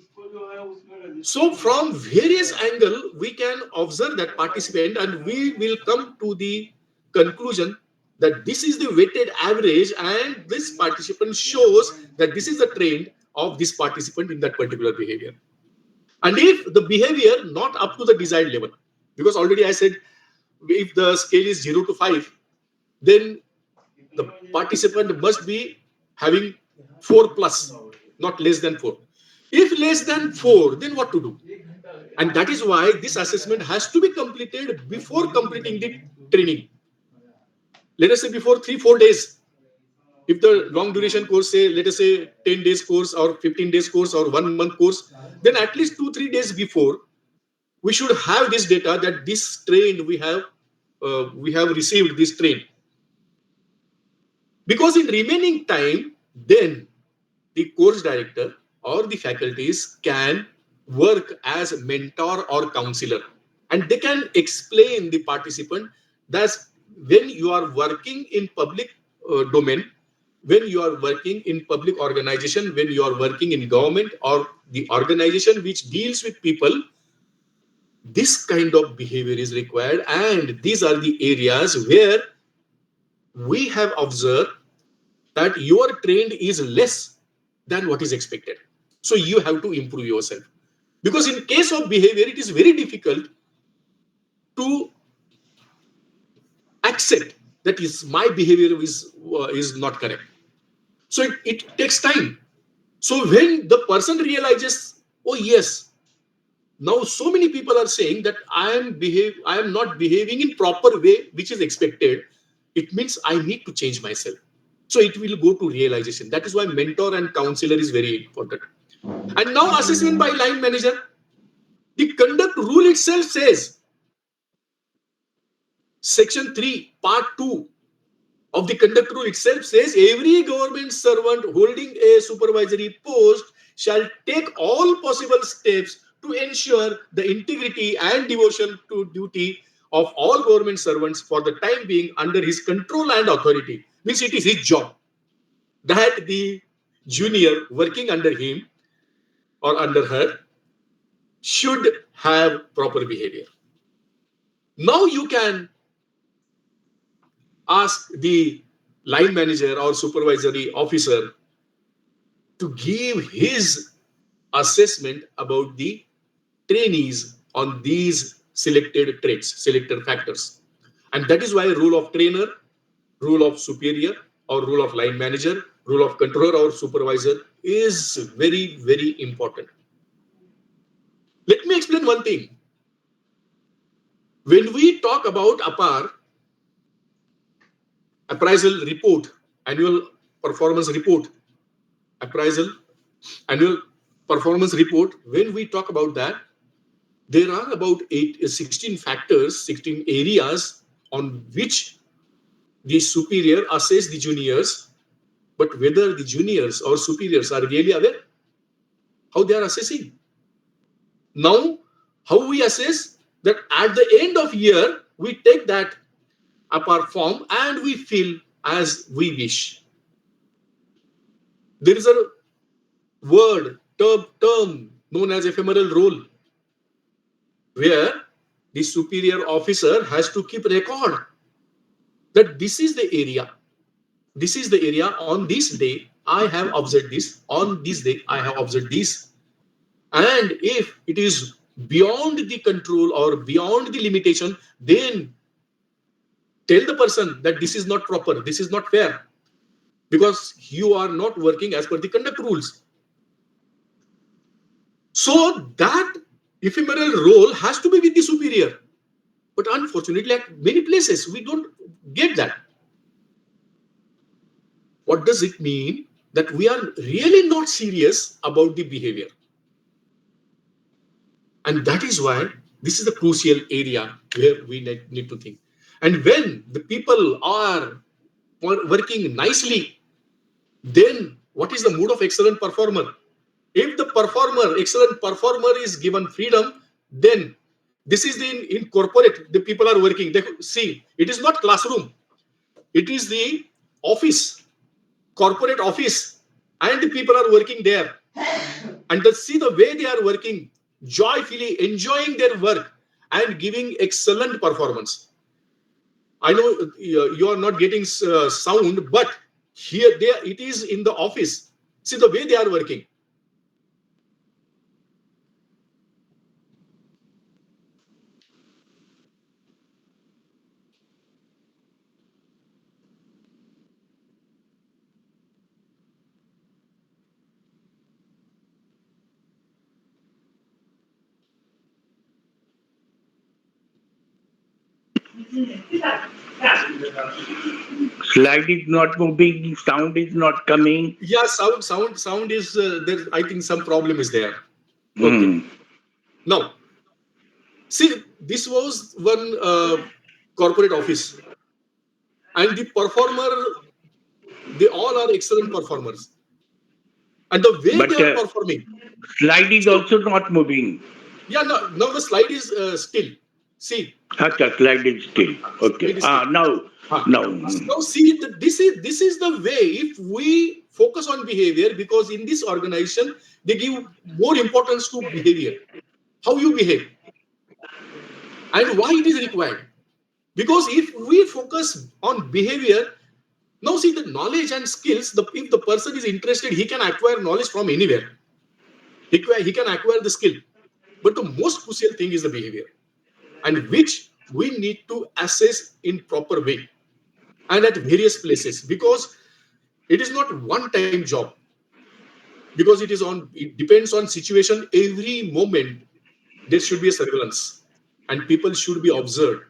So from various angles, we can observe that participant and we will come to the conclusion that this is the weighted average and this participant shows that this is the trend of this participant in that particular behavior. And if the behavior not up to the desired level, because already I said if the scale is 0 to 5, then the participant must be having 4+, not less than 4. If less than 4, then what to do? And that is why this assessment has to be completed before completing the training. Let us say before 3-4 days. If the long duration course, say, let us say 10 days course or 15 days course or 1 month course, then at least 2-3 days before, we should have this data that this train we have received this train. Because in remaining time, then the course director or the faculties can work as mentor or counselor, and they can explain the participant that when you are working in public domain, when you are working in public organization, when you are working in government or the organization which deals with people, this kind of behavior is required, and these are the areas where we have observed that your trend is less than what is expected. So you have to improve yourself. Because in case of behavior, it is very difficult to accept that is my behavior is not correct. So it takes time. So when the person realizes, oh yes, now so many people are saying that I am not behaving in proper way which is expected, it means I need to change myself. So it will go to realization. That is why mentor and counselor is very important. And now assessment by line manager. The conduct rule itself says, section 3, part 2 of the conduct rule itself says, every government servant holding a supervisory post shall take all possible steps to ensure the integrity and devotion to duty of all government servants for the time being under his control and authority. Means it is his job that the junior working under him or under her should have proper behavior. Now you can ask the line manager or supervisory officer to give his assessment about the trainees on these selected traits, selected factors. And that is why role of trainer, role of superior or role of line manager, role of controller or supervisor is very, very important. Let me explain one thing. When we talk about APAR, appraisal report, annual performance report, appraisal, annual performance report, when we talk about that, there are about 16 factors, 16 areas on which the superior assess the juniors, but whether the juniors or superiors are really aware how they are assessing. Now, how we assess that at the end of year, we take that APAR form and we fill as we wish. There is a word, term known as ephemeral role, where the superior officer has to keep record that this is the area. This is the area. On this day, I have observed this. On this day, I have observed this. And if it is beyond the control or beyond the limitation, then tell the person that this is not proper, this is not fair, because you are not working as per the conduct rules. So that ephemeral role has to be with the superior. But unfortunately, at many places, we don't get that. What does it mean? That we are really not serious about the behavior. And that is why this is the crucial area where we need to think. And when the people are working nicely, then what is the mood of excellent performer? If the excellent performer is given freedom, then this is in corporate, the people are working. They see, it is not classroom. It is the office, corporate office, and the people are working there. And see the way they are working, joyfully enjoying their work and giving excellent performance. I know you are not getting sound, but here it is in the office. See the way they are working. Slide is not moving, sound is not coming. Yeah, sound is there. I think some problem is there. Okay. Now, see, this was one corporate office, and the performer, they all are excellent performers, and the way they are performing. Slide is also not moving. Yeah, now the slide is still. See. Slide is still. Okay. Now. Now see, this is the way. If we focus on behavior, because in this organization they give more importance to behavior, how you behave, and why it is required. Because if we focus on behavior, now see the knowledge and skills. If the person is interested, he can acquire knowledge from anywhere. He can acquire the skill, but the most crucial thing is the behavior, and which we need to assess in proper way and at various places, because it is not one-time job, because it depends on situation. Every moment there should be a surveillance and people should be observed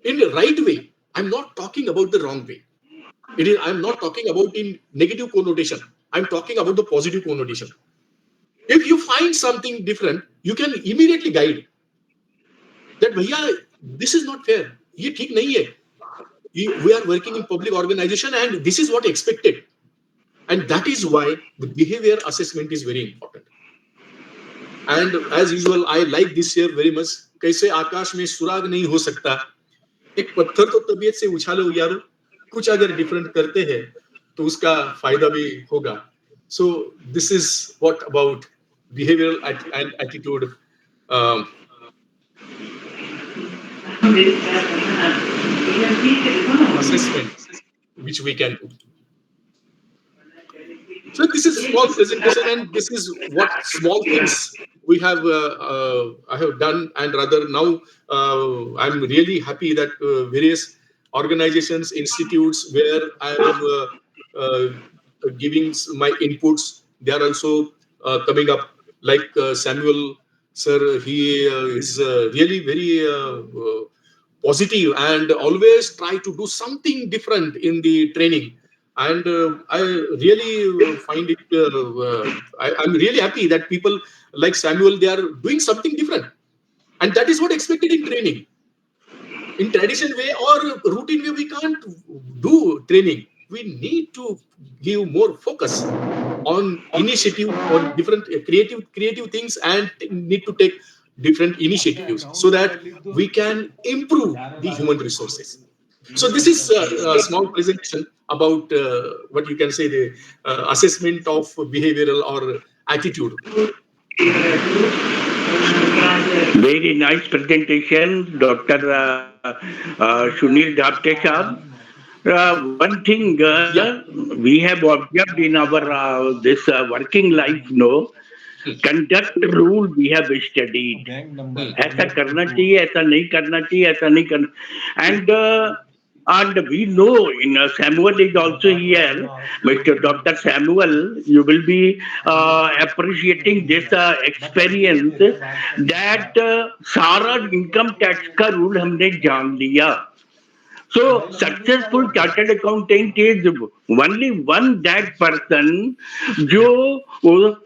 in the right way. I'm not talking about the wrong way. I'm not talking about in negative connotation. I'm talking about the positive connotation. If you find something different, you can immediately guide that, bhaiya, this is not fair. Ye theek nahi hai. We are working in public organization and this is what expected. And that is why the behavior assessment is very important. And as usual, I like this year very much. कैसे आकाश में सुराग नहीं हो सकता, एक पत्थर तो तबीयत से उछालो यारो, कुछ अगर डिफरेंट करते हैं तो उसका फायदा भी होगा. So this is what about behavioral and attitude assessment, which we can do. So this is a small presentation, and this is what small things we have I have done. And rather now I'm really happy that various organizations, institutes where I am giving my inputs. They are also coming up. Like Samuel sir, he is really very positive and always try to do something different in the training. And I really find it, I'm really happy that people like Samuel, they are doing something different. And that is what expected in training. In traditional way or routine way, we can't do training. We need to give more focus on initiative, on different creative things, and need to take different initiatives so that we can improve the human resources. So this is a small presentation about what you can say, the assessment of behavioral or attitude. Very nice presentation, Dr. Sunil Dhapte sahab. One thing we have observed in our this working life, no, conduct rule we have studied. ऐसा करना चाहिए, ऐसा नहीं करना चाहिए, ऐसा नहीं करना. And we know in Samuel is also here, Mr. Dr. Samuel, you will be appreciating this experience that सारा income tax का rule हमने जान लिया. So successful chartered accountant is only one that person जो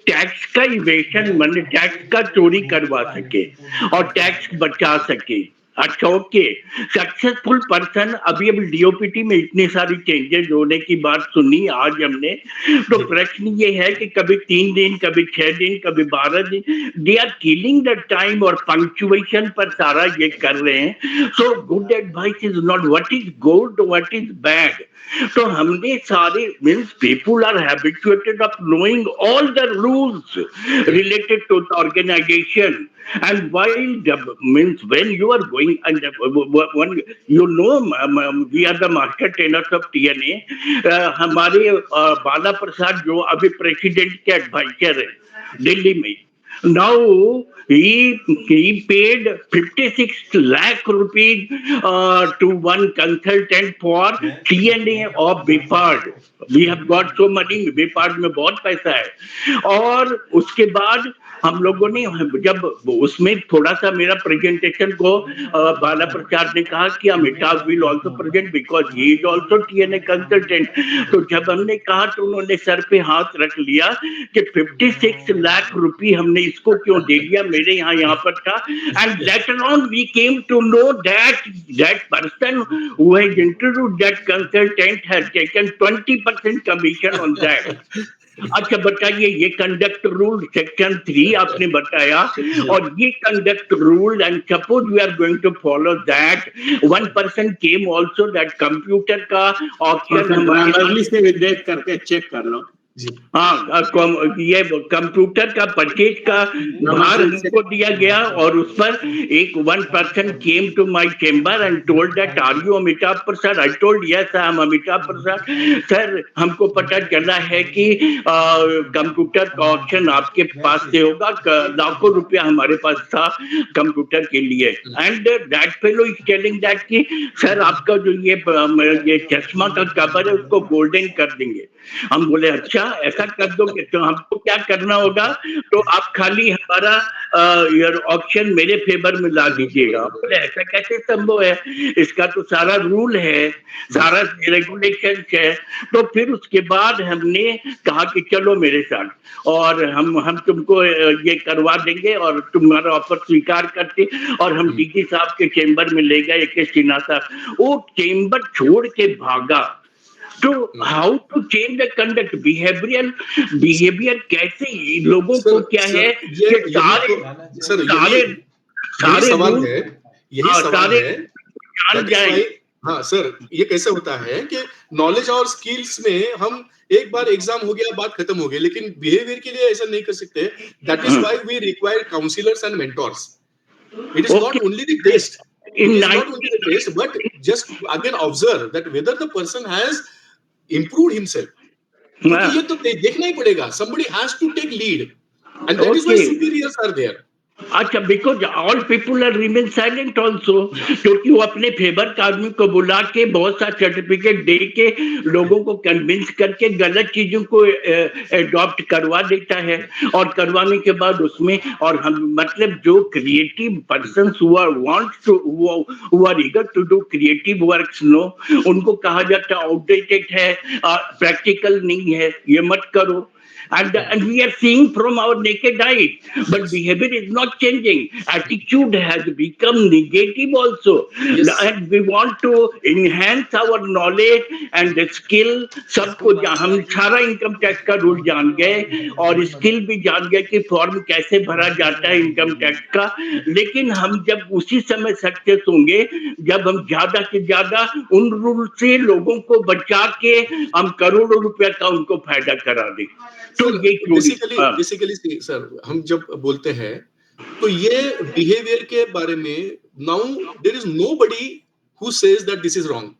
टैक्स का evasion माने tax का चोरी करवा सके और टैक्स बचा सके. अच्छा, ओके, सक्सेसफुल पर्सन. अभी डीओपीटी में इतनी सारी चेंजेस होने की बात सुनी आज हमने, तो प्रश्न ये है कि कभी 3 दिन, कभी 6 दिन, कभी 12 दिन, they are killing the time और पंक्चुएशन पर सारा ये कर रहे हैं. So good advice is not what is good, what is bad. तो हमने सारे means people are habituated of knowing all the rules related to the organization. And while means when you are going and one, you know, we are the master trainers of TNA. हमारे बाला प्रसाद जो अभी president के adviser है दिल्ली में, now he paid 56 lakh rupees to one consultant for TNA of BPAD. We have got so money, BPAD में बहुत पैसा है. और उसके बाद हम लोगों ने जब उसमें थोड़ा सा मेरा प्रेजेंटेशन को बाला प्रसाद ने कहा कि Amitabh will also present because he is also TNA consultant. तो जब हमने कहा तो उन्होंने सर पे हाथ रख लिया कि 56 लाख रुपए हमने इसको क्यों दे दिया, मेरे यहाँ पर था. And later on we came to know that person who has introduced that consultant has taken 20% commission on that. अच्छा बताइए, ये कंडक्ट रूल सेक्शन 3 आपने बताया, और ये conduct rule and suppose we are going to follow that. 1% came also that computer का option हमारे से विदेश करके चेक कर लो. हाँ, ये कंप्यूटर का परचेज का भार हमको दिया गया, और उस पर एक 1% came to my chamber and told that are you Amitabh Prasad. I told yes I am Amitabh Prasad. Sir, हमको पता चला है कि कंप्यूटर का ऑप्शन आपके पास से होगा, लाखों रुपया हमारे पास था कंप्यूटर के लिए. And that fellow is telling that कि सर आपका जो ये चश्मा का कवर है उसको गोल्डन कर देंगे. हम बोले अच्छा ऐसा कर दोगे तो हमको क्या करना होगा, तो आप खाली हमारा ऑप्शन मेरे फेवर में ला दीजिएगा. बोले ऐसा कैसे संभव है, इसका तो सारा रूल है, सारा रेगुलेशन है. तो फिर उसके बाद हमने कहा कि चलो मेरे साथ, और हम तुमको ये करवा देंगे और तुम्हारा ऑफर स्वीकार करते. और हम डीजी साहब के चेंबर में ले गए, के सिन्हा साहब, वो चेंबर छोड़ के भागा. तो how to change the conduct, behaviour कैसे लोगों को क्या है कि सारे सवाल है, यही सवाल है जान जाए. हाँ सर, ये कैसे होता है कि नॉलेज और स्किल्स में हम एक बार एग्जाम हो गया, बात खत्म हो गई, लेकिन बिहेवियर के लिए ऐसा नहीं कर सकते. That is why we require counsellors and mentors. It is not only the test, it is not only the test, but just again observe that whether the person has improved himself. क्योंकि ये तो देखना ही पड़ेगा. Somebody has to take lead, and that is why superiors are there. अच्छा, because all people are remain silent also, क्योंकि वो अपने favour का आदमी को बुला के बहुत सा सर्टिफिकेट दे के लोगों को कन्विंस करके गलत चीजों को अडॉप्ट करवा देता है, और करवाने के बाद उसमें और हम मतलब जो creative persons who are eager to do creative works no, उनको कहा जाता है आउटडेटेड है, प्रैक्टिकल नहीं है, ये मत करो. And we are seeing from our naked eye, but behavior is not changing. Attitude has become negative also. Yes. And we want to enhance our knowledge and the skill. सबको हम सारा income tax का rule जान गए और skill भी जान गए कि फॉर्म कैसे भरा जाता है इनकम टैक्स का, लेकिन हम जब उसी समय सक्सेस होंगे जब हम ज्यादा से ज्यादा उन रूल से लोगों को बचा के हम करोड़ों रुपया का उनको फायदा करा दें. तो ये बेसिकली सर हम जब बोलते हैं तो ये बिहेवियर के बारे में now there is nobody who says that this is wrong.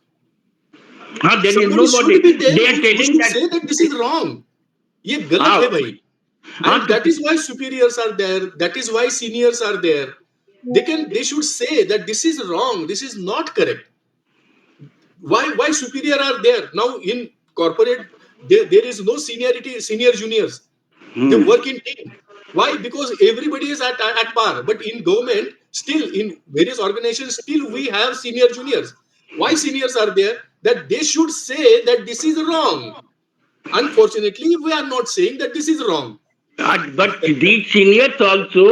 हाँ, there is nobody, they are telling that this is wrong. ये गलत है भाई. And that is why superiors are there, that is why seniors are there. They should say that this is wrong, this is not correct. Why superior are there? Now in corporate there is no seniority, senior juniors. They work in team. Why? Because everybody is at par. But in government, still in various organizations, still we have senior juniors. Why seniors are there? That they should say that this is wrong. Unfortunately, we are not saying that this is wrong. But these seniors also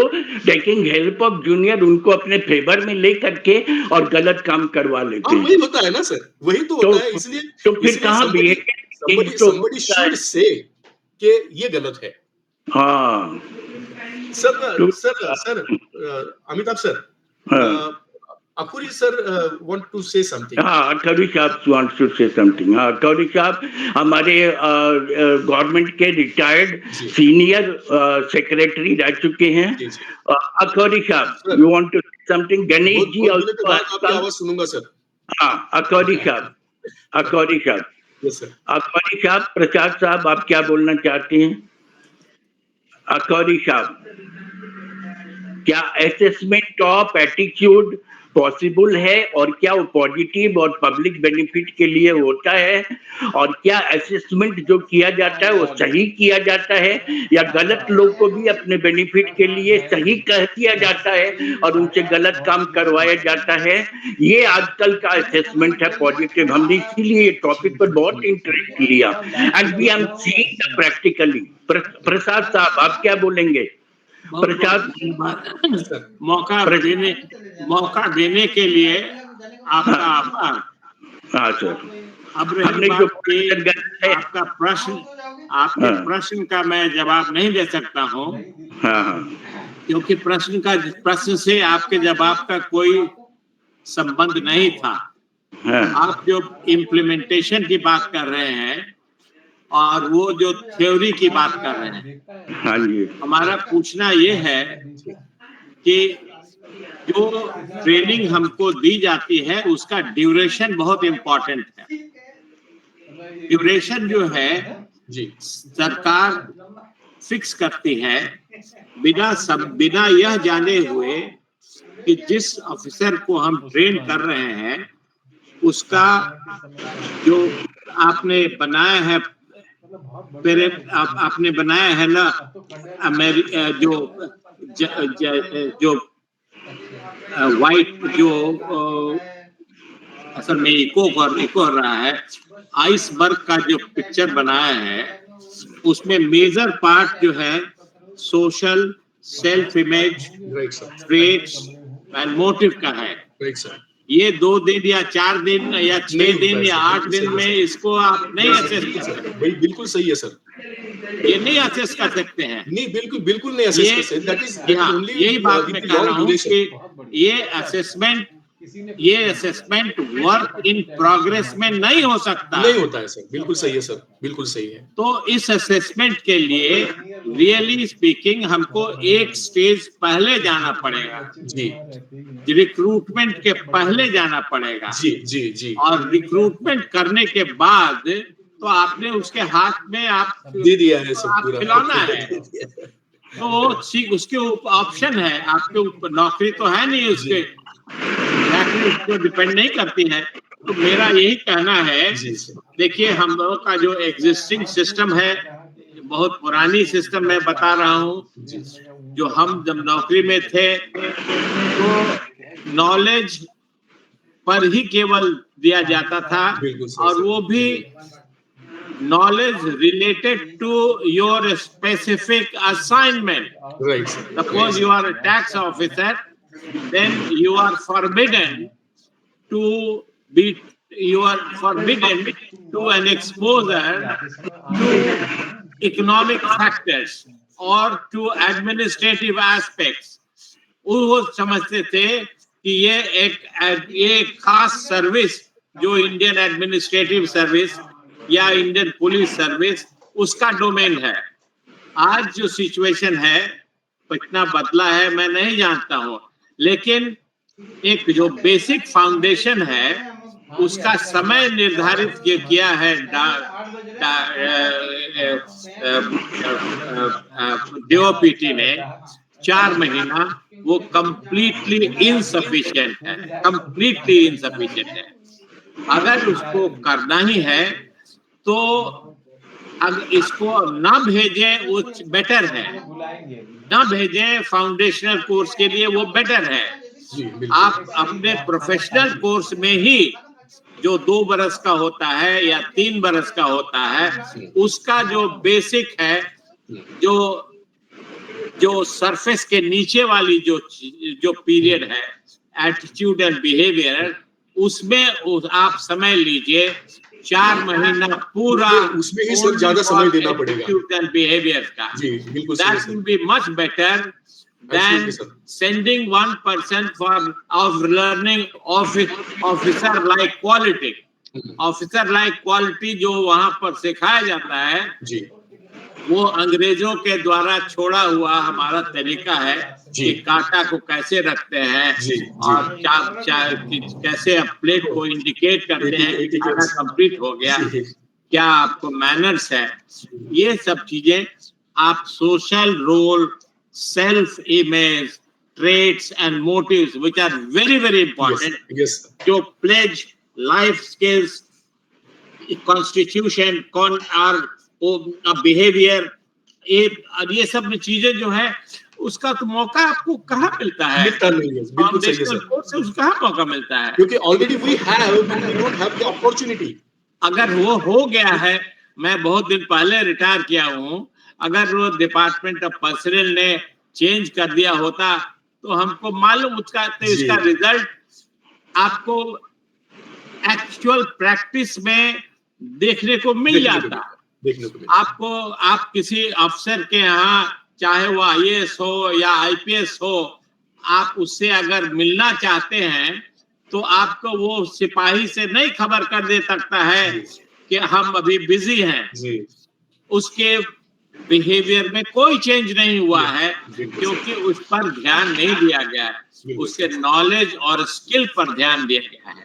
taking help of junior, उनको अपने favour में ले करके और गलत काम करवा लेते हैं. वही होता है ना सर, वही तो होता है. इसलिए तो फिर कहाँ somebody should say कि ये गलत है. हाँ sir Amitabh sir, Akuri sir want to say something. हाँ, Akuri साहब wants to say something. हाँ, Akuri साहब हमारे गवर्नमेंट के रिटायर्ड सीनियर सेक्रेटरी रह चुके हैं. Akuri साहब, you want to say something? Ganesh ji आपकी आवाज सुनूंगा सर. हाँ, Akuri साहब. Yes sir. Akuri साहब, प्रसाद साहब, आप क्या बोलना चाहते हैं? Akuri साहब, क्या असेसमेंट ऑफ एटीट्यूड पॉसिबल है, और क्या वो पॉजिटिव और पब्लिक बेनिफिट के लिए होता है, और क्या असेसमेंट जो किया जाता है वो सही किया जाता है या गलत लोग को भी अपने बेनिफिट के लिए सही कह किया जाता है और उनसे गलत काम करवाया जाता है? ये आजकल का असेसमेंट है पॉजिटिव. हमने इसीलिए टॉपिक पर बहुत इंटरेस्ट लिया and we am seeing practically. Prasad साहब, आप क्या बोलेंगे? प्रसाद, मौका देने के लिए आपका आभार. हाँ सर. अब रही बात आपके प्रश्न का मैं जवाब नहीं दे सकता हूँ. हाँ, क्योंकि प्रश्न से आपके जवाब का कोई संबंध नहीं था. आप जो इम्प्लीमेंटेशन की बात कर रहे हैं और वो जो थ्योरी की बात कर रहे हैं, हाँ जी, हमारा पूछना ये है कि जो ट्रेनिंग हमको दी जाती है उसका ड्यूरेशन बहुत इम्पोर्टेंट है. ड्यूरेशन जो है सरकार फिक्स करती है बिना यह जाने हुए कि जिस ऑफिसर को हम ट्रेन कर रहे हैं उसका जो आपने बनाया है आपने बनाया है ना जो वाइट जो असल में इको कर रहा है, आइसबर्ग का जो पिक्चर बनाया है उसमें मेजर पार्ट जो है social, self image, traits and motive का है. ये 2 दिन या 4 दिन या 6 दिन या 8 दिन में इसको आप नहीं असेस कर सकते. बिल्कुल सही है सर, ये नहीं असेस कर सकते हैं. नहीं, बिल्कुल नहीं असेस कर सकते. दैट इज यही बात मैं कह रहा हूँ कि ये असेसमेंट वर्क इन प्रोग्रेस में नहीं हो सकता. नहीं होता है सर. बिल्कुल सही है सर, बिल्कुल सही है. तो इस असेसमेंट के लिए रियली स्पीकिंग हमको एक स्टेज पहले जाना पड़ेगा. जी, रिक्रूटमेंट के पहले जाना पड़ेगा. जी. और रिक्रूटमेंट करने के बाद तो आपने उसके हाथ में आप दे दिया है सब पूरा, खिलौना है. तो उसके ऑप्शन है, आपके ऊपर नौकरी तो है नहीं, उसके उसको डिपेंड नहीं करती है। तो मेरा यही कहना है, देखिए हम लोगों का जो एग्जिस्टिंग सिस्टम है, बहुत पुरानी सिस्टम मैं बता रहा हूँ, जो हम जब नौकरी में थे तो नॉलेज पर ही केवल दिया जाता था, और वो भी knowledge related to your specific assignment. Right. Suppose you are a tax officer, then you are forbidden to an exposure to economic factors or to administrative aspects. वो समझते थे कि ये एक खास सर्विस जो इंडियन एडमिनिस्ट्रेटिव सर्विस या Indian police service, उसका डोमेन है। आज जो सिचुएशन है, कितना बदला है मैं नहीं जानता हूँ, लेकिन एक जो बेसिक फाउंडेशन है उसका समय निर्धारित किया है DoPT ने 4 महीना, वो कंप्लीटली इनसफिशिएंट है, कंप्लीटली इनसफिशिएंट है। अगर उसको करना ही है तो अगर इसको ना भेजें वो बेटर है, ना भेजें फाउंडेशनल कोर्स के लिए, वो बेटर है। आप अपने प्रोफेशनल कोर्स में ही जो 2 बरस का होता है या 3 बरस का होता है, उसका जो बेसिक है, जो सरफेस के नीचे वाली जो पीरियड है, एटीट्यूड एंड बिहेवियर, उसमें आप समय लीजिए। 4 महीना पूरा उसमें ही सर ज्यादा समय देना पड़ेगा एटीट्यूड एंड बिहेवियर का। That will be much better than sending one person of learning officer like quality. Officer like quality जो वहां पर सिखाया जाता है जी, वो अंग्रेजों के द्वारा छोड़ा हुआ हमारा तरीका है कि कांटा को कैसे रखते हैं जी, और कैसे प्लेट को इंडिकेट करते हैं कि खाना कंप्लीट हो गया, क्या आपको मैनर्स है, ये सब चीजें आप social role, self image, traits and motives which are very very important, जो plays, life skills, constitution, behaviour, ये सब चीजें जो है उसका तो मौका आपको कहाँ मिलता है? मिलता नहीं है, बिल्कुल सही है सर। कहाँ मौका मिलता है? क्योंकि already we don't have the opportunity. अगर वो हो गया है, मैं बहुत दिन पहले रिटायर किया हूँ, अगर वो डिपार्टमेंट ऑफ पर्सनल ने चेंज कर दिया होता तो हमको मालूम उसका रिजल्ट आपको एक्चुअल प्रैक्टिस में देखने को मिल जाता। आपको, आप किसी अफसर के यहाँ, चाहे वो IAS हो या IPS हो, आप उससे अगर मिलना चाहते हैं तो आपको वो सिपाही से नहीं खबर कर दे सकता है कि हम अभी बिजी हैं। उसके बिहेवियर में कोई चेंज नहीं हुआ है क्योंकि उस पर ध्यान नहीं दिया गया है, उसके नॉलेज और स्किल पर ध्यान दिया गया है।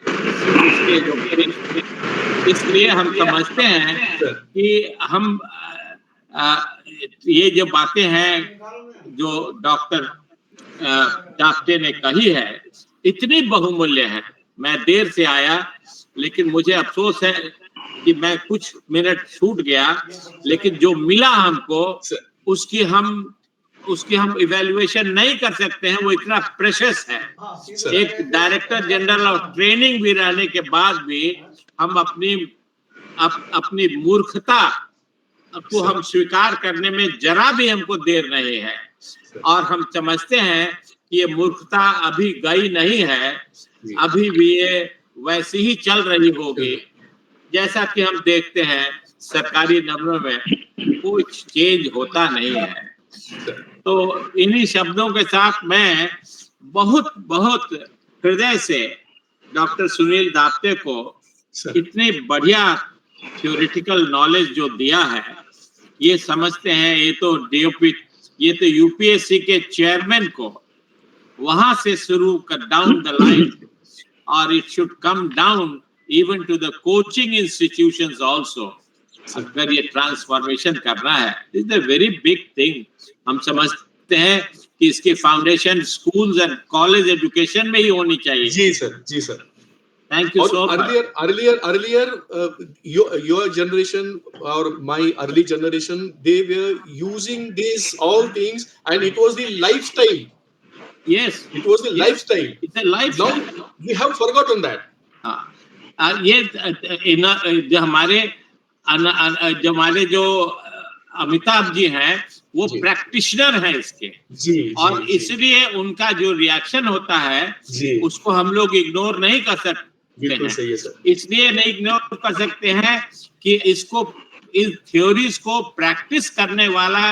इसलिए हम समझते हैं कि हम ये जो बातें हैं जो डॉक्टर धाप्ते ने कही है, इतनी बहुमूल्य है। मैं देर से आया, लेकिन मुझे अफसोस है कि मैं कुछ मिनट छूट गया, लेकिन जो मिला हमको उसकी हम इवैल्यूएशन नहीं कर सकते हैं, वो इतना प्रेशियस है। एक डायरेक्टर जनरल ऑफ ट्रेनिंग भी रहने के बाद भी हम अपनी मूर्खता को हम स्वीकार करने में जरा भी हमको देर नहीं है, और हम समझते हैं कि ये मूर्खता अभी गई नहीं है, अभी भी ये वैसी ही चल रही होगी। जैसा कि हम देखते हैं सरकारी नौकरियों में कुछ चेंज होता नहीं है। तो इन्हीं शब्दों के साथ मैं बहुत बहुत हृदय से डॉक्टर सुनील धाप्ते को इतनी बढ़िया थ्योरेटिकल नॉलेज जो दिया है, ये समझते हैं ये तो UPSC के चेयरमैन को वहां से शुरू कर डाउन द लाइन, और it should come down even to the coaching institutions also, अगर ये ट्रांसफॉर्मेशन करना है, it's a very big thing. हम समझते हैं कि इसकी foundation schools and college education में ही होनी चाहिए। जी सर, जी sir. Thank you so much. Earlier, your generation or my early generation, they were using these all things, and it was the lifestyle. Yes, it was the lifestyle. It's a lifestyle. Now we have forgotten that. हाँ, ये हमारे जो अमिताभ जी हैं, वो practitioner हैं इसके जी, और इसलिए उनका जो रिएक्शन होता है उसको हम लोग इग्नोर नहीं कर सकते हैं। इसलिए नहीं इग्नोर कर सकते हैं कि इसको, इस थ्योरीज को प्रैक्टिस करने वाला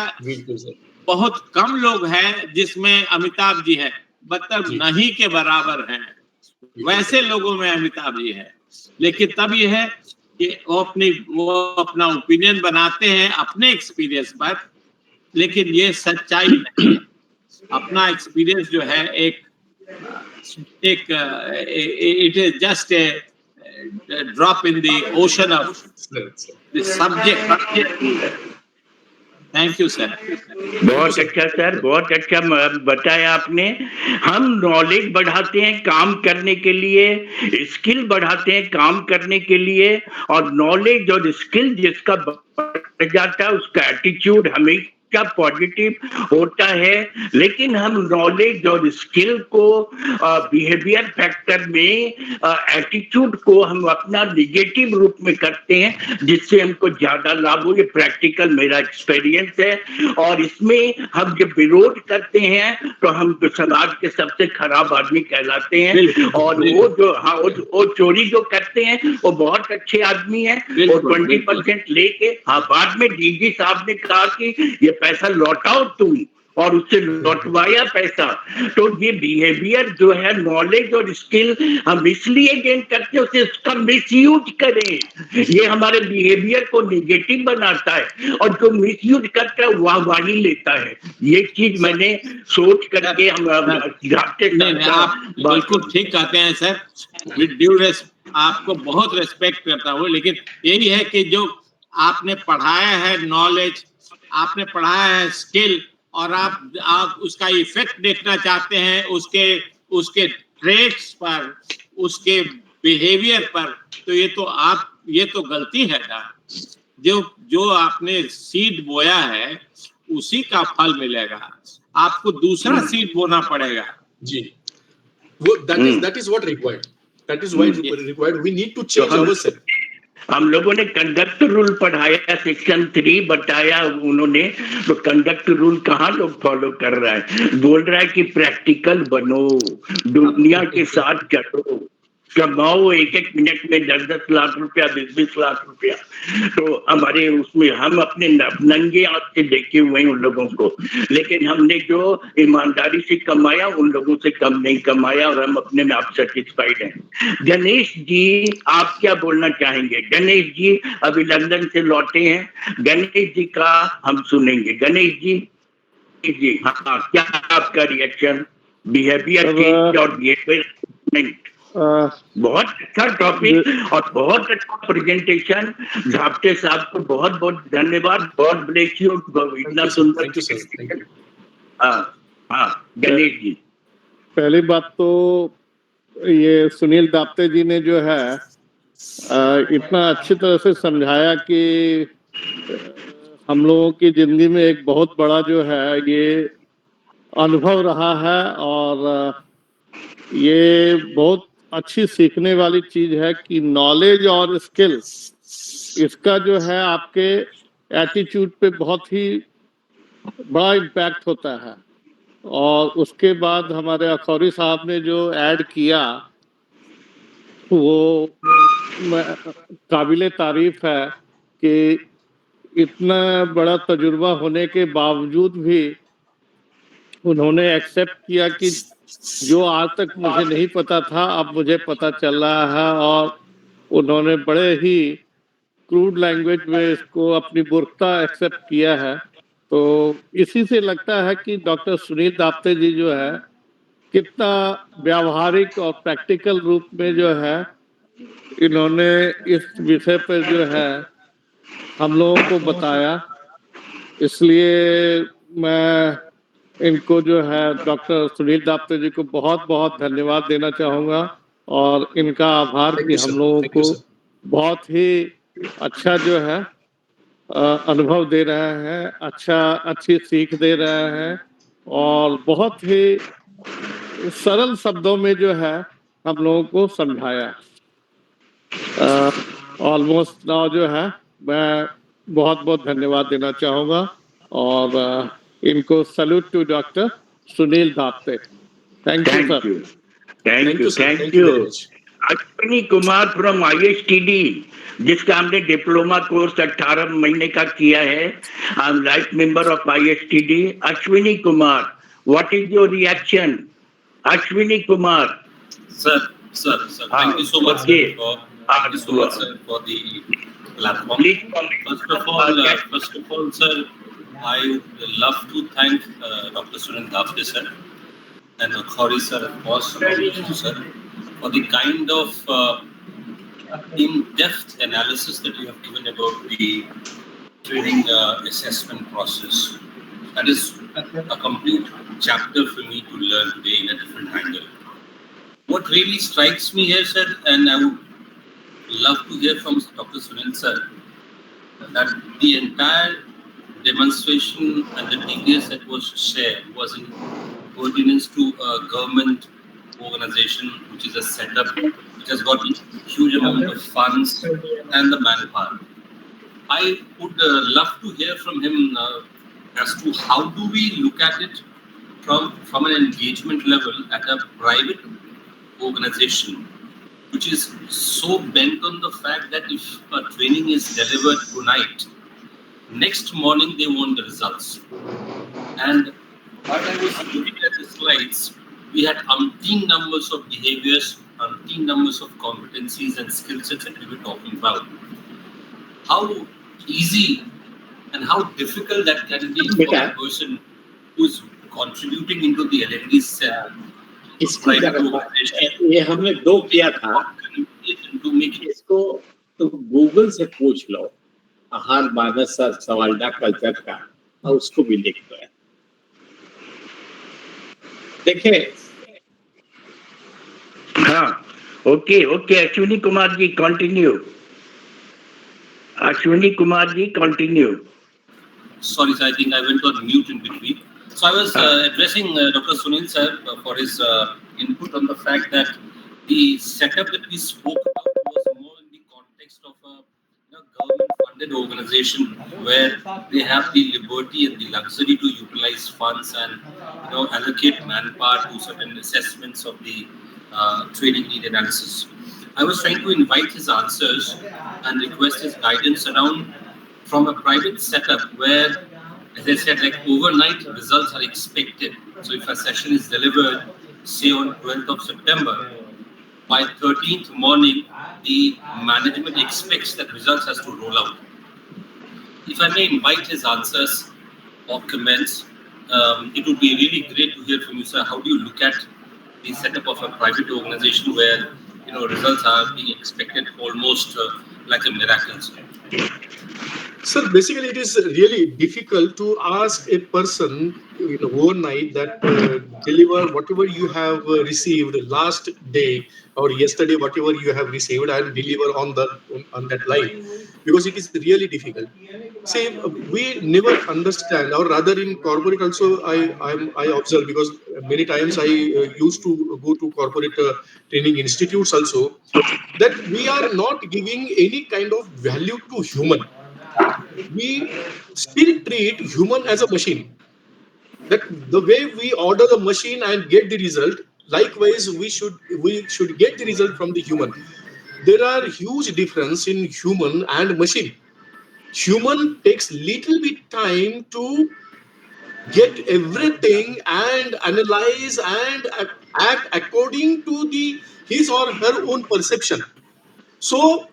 बहुत कम लोग हैं, जिसमें अमिताभ जी हैं, मतलब नहीं के बराबर हैं। वैसे लोगों में अमिताभ जी है। लेकिन तब ये है कि वो अपना ओपिनियन बनाते हैं अपने एक्सपीरियंस पर, लेकिन ये सच्चाई नहीं है। अपना एक्सपीरियंस जो है एक it is just a drop in the ocean of the subject. Thank you sir. बहुत अच्छा सर, बहुत अच्छा बताया आपने। हम नॉलेज बढ़ाते हैं काम करने के लिए, स्किल बढ़ाते हैं काम करने के लिए, और नॉलेज और स्किल जिसका बढ़ जाता है उसका एटीट्यूड हमेशा पॉजिटिव होता है। लेकिन हम नॉलेज और स्किल को बिहेवियर फैक्टर में एटीट्यूड को हम अपना निगेटिव रूप में करते हैं, जिससे हमको ज्यादा लाभ हो। ये प्रैक्टिकल मेरा एक्सपीरियंस है। और इसमें हम जब विरोध करते हैं तो हम तो समाज के सबसे खराब आदमी कहलाते हैं। और वो जो वो चोरी जो करते हैं वो बहुत अच्छे आदमी हैं, वो 20% लेके बाद में डीजी साहब ने कहा कि ये पैसा लौटाओ तुम, और उससे लौटवाया पैसा। तो ये बिहेवियर जो है, नॉलेज और स्किल हम इसलिए गेन करते हैं, उसे उसका मिसयूज करें। ये हमारे बिहेवियर को निगेटिव बनाता है, और जो मिसयूज करता है वाहवाही लेता है। ये चीज मैंने सोच करके हम आप बिल्कुल ठीक कहते हैं सर। विद ड्यू आपको बहुत रेस्पेक्ट करता हूँ, लेकिन यही है कि जो आपने पढ़ाया है नॉलेज, आपने पढ़ाया है स्किल, और आप उसका इफेक्ट देखना चाहते हैं उसके ट्रेड्स पर, उसके बिहेवियर पर, तो ये तो गलती है ना। जो आपने सीड बोया है उसी का फल मिलेगा, आपको दूसरा सीड बोना पड़ेगा जी। वो that is what required. That is why required. We need to change ourselves. हम लोगों ने कंडक्ट रूल पढ़ाया, सेक्शन 3 बताया उन्होंने, तो कंडक्ट रूल कहाँ लोग फॉलो कर रहा है। बोल रहा है कि प्रैक्टिकल बनो, दुनिया के साथ चलो, कमाओ 1-1 मिनट में 10-10 लाख रुपया, 20-20 लाख रुपया। तो हमारे उसमें हम अपने नंगे आंख से देखे हुए हैं उन लोगों को, लेकिन हमने जो ईमानदारी से कमाया उन लोगों से कम नहीं कमाया, और हम अपने में आप सेटिस्फाइड हैं। गणेश जी, आप क्या बोलना चाहेंगे? गणेश जी अभी लंदन से लौटे हैं, गणेश जी का हम सुनेंगे। गणेश जी हाँ, क्या आपका रिएक्शन बिहेवियर चेंज और बिहेवियर? बहुत अच्छा टॉपिक और बहुत अच्छा प्रेजेंटेशन। झापटे साहब को बहुत बहुत धन्यवाद। गॉड ब्लेस यू, इतना सुंदर। गणेश जी, पहली बात तो ये सुनील धाप्ते जी ने जो है इतना अच्छी तरह से समझाया कि हम लोगों की जिंदगी में एक बहुत बड़ा जो है ये अनुभव रहा है, और ये बहुत अच्छी सीखने वाली चीज है कि नॉलेज और स्किल, इसका जो है आपके एटीट्यूड पे बहुत ही बड़ा इम्पैक्ट होता है। और उसके बाद हमारे अखौरी साहब ने जो ऐड किया वो काबिले तारीफ है कि इतना बड़ा तजुर्बा होने के बावजूद भी उन्होंने एक्सेप्ट किया कि जो आज तक मुझे नहीं पता था अब मुझे पता चल रहा है, और उन्होंने बड़े ही क्रूड लैंग्वेज में इसको अपनी मूर्खता एक्सेप्ट किया है। तो इसी से लगता है कि डॉक्टर सुनील धाप्ते जी जो है कितना व्यावहारिक और प्रैक्टिकल रूप में जो है इन्होंने इस विषय पर जो है हम लोगों को बताया। इसलिए मैं इनको जो है डॉक्टर सुनील धाप्ते जी को बहुत बहुत धन्यवाद देना चाहूँगा और इनका आभार कि हम लोगों को बहुत ही अच्छा जो है अनुभव दे रहे हैं, अच्छी सीख दे रहे हैं और बहुत ही सरल शब्दों में जो है हम लोगों को समझाया। ऑलमोस्ट नाउ जो है मैं बहुत बहुत धन्यवाद देना चाहूँगा और इनको salute to doctor Sunil Dhapte. Thank you sir. Thank you. Ashwini Kumar from ISTD, जिसका हमने डिप्लोमा कोर्स 18 महीने का किया है। I am life member of ISTD। Ashwini Kumar, what is your reaction? Ashwini Kumar. Sir, thank you so much sir, for the platform. First of all, sir, I would love to thank Dr. Sunil Dhapte sir and Khori sir, of course, sir, for the kind of in-depth analysis that you have given about the training assessment process. That is a complete chapter for me to learn today in a different angle. What really strikes me here, sir, and I would love to hear from Dr. Sunil, sir, that the entire demonstration and the details that was shared was in pertinence to a government organization, which is a setup which has got a huge amount of funds and the manpower. I would love to hear from him as to how do we look at it from an engagement level at a private organization, which is so bent on the fact that if a training is delivered tonight, next morning they want the results. And while I was looking at the slides, we had umpteen numbers of behaviors, umpteen numbers of competencies and skill sets that we were talking about. How easy and how difficult that can be for a person who is contributing into the L&D cell. ये हमने 2 किया था। इसको तो Google से पूछ लो, आहार मानस सवालडा culture का, और उसको भी लिख दो। देखिए, हाँ, okay, Ashwini Kumar ji continue. Ashwini Kumar ji, continue. Sorry, sir, I think I went on mute in between. So I was addressing Dr. Sunil sir for his input on the fact that the setup that we spoke about was more in the context of a government-funded organization where they have the liberty and the luxury to utilize funds and allocate manpower to certain assessments of the training need analysis. I was trying to invite his answers and request his guidance around from a private setup where, as I said, like overnight results are expected. So if a session is delivered, say on 12th of September, by 13th morning, the management expects that results has to roll out. If I may invite his answers or comments, it would be really great to hear from you, sir. How do you look at the setup of a private organization where results are being expected almost like a miracle? Sir, basically it is really difficult to ask a person overnight that deliver whatever you have received last day or yesterday, whatever you have received, and deliver on that line, because it is really difficult. See, we never understand, or rather in corporate also I observe, because many times I used to go to corporate training institutes also, that we are not giving any kind of value to human. We still treat human as a machine. That the way we order the machine and get the result, likewise we should get the result from the human. There are huge difference in human and machine. Human takes little bit time to get everything and analyze and act according to his or her own perception. So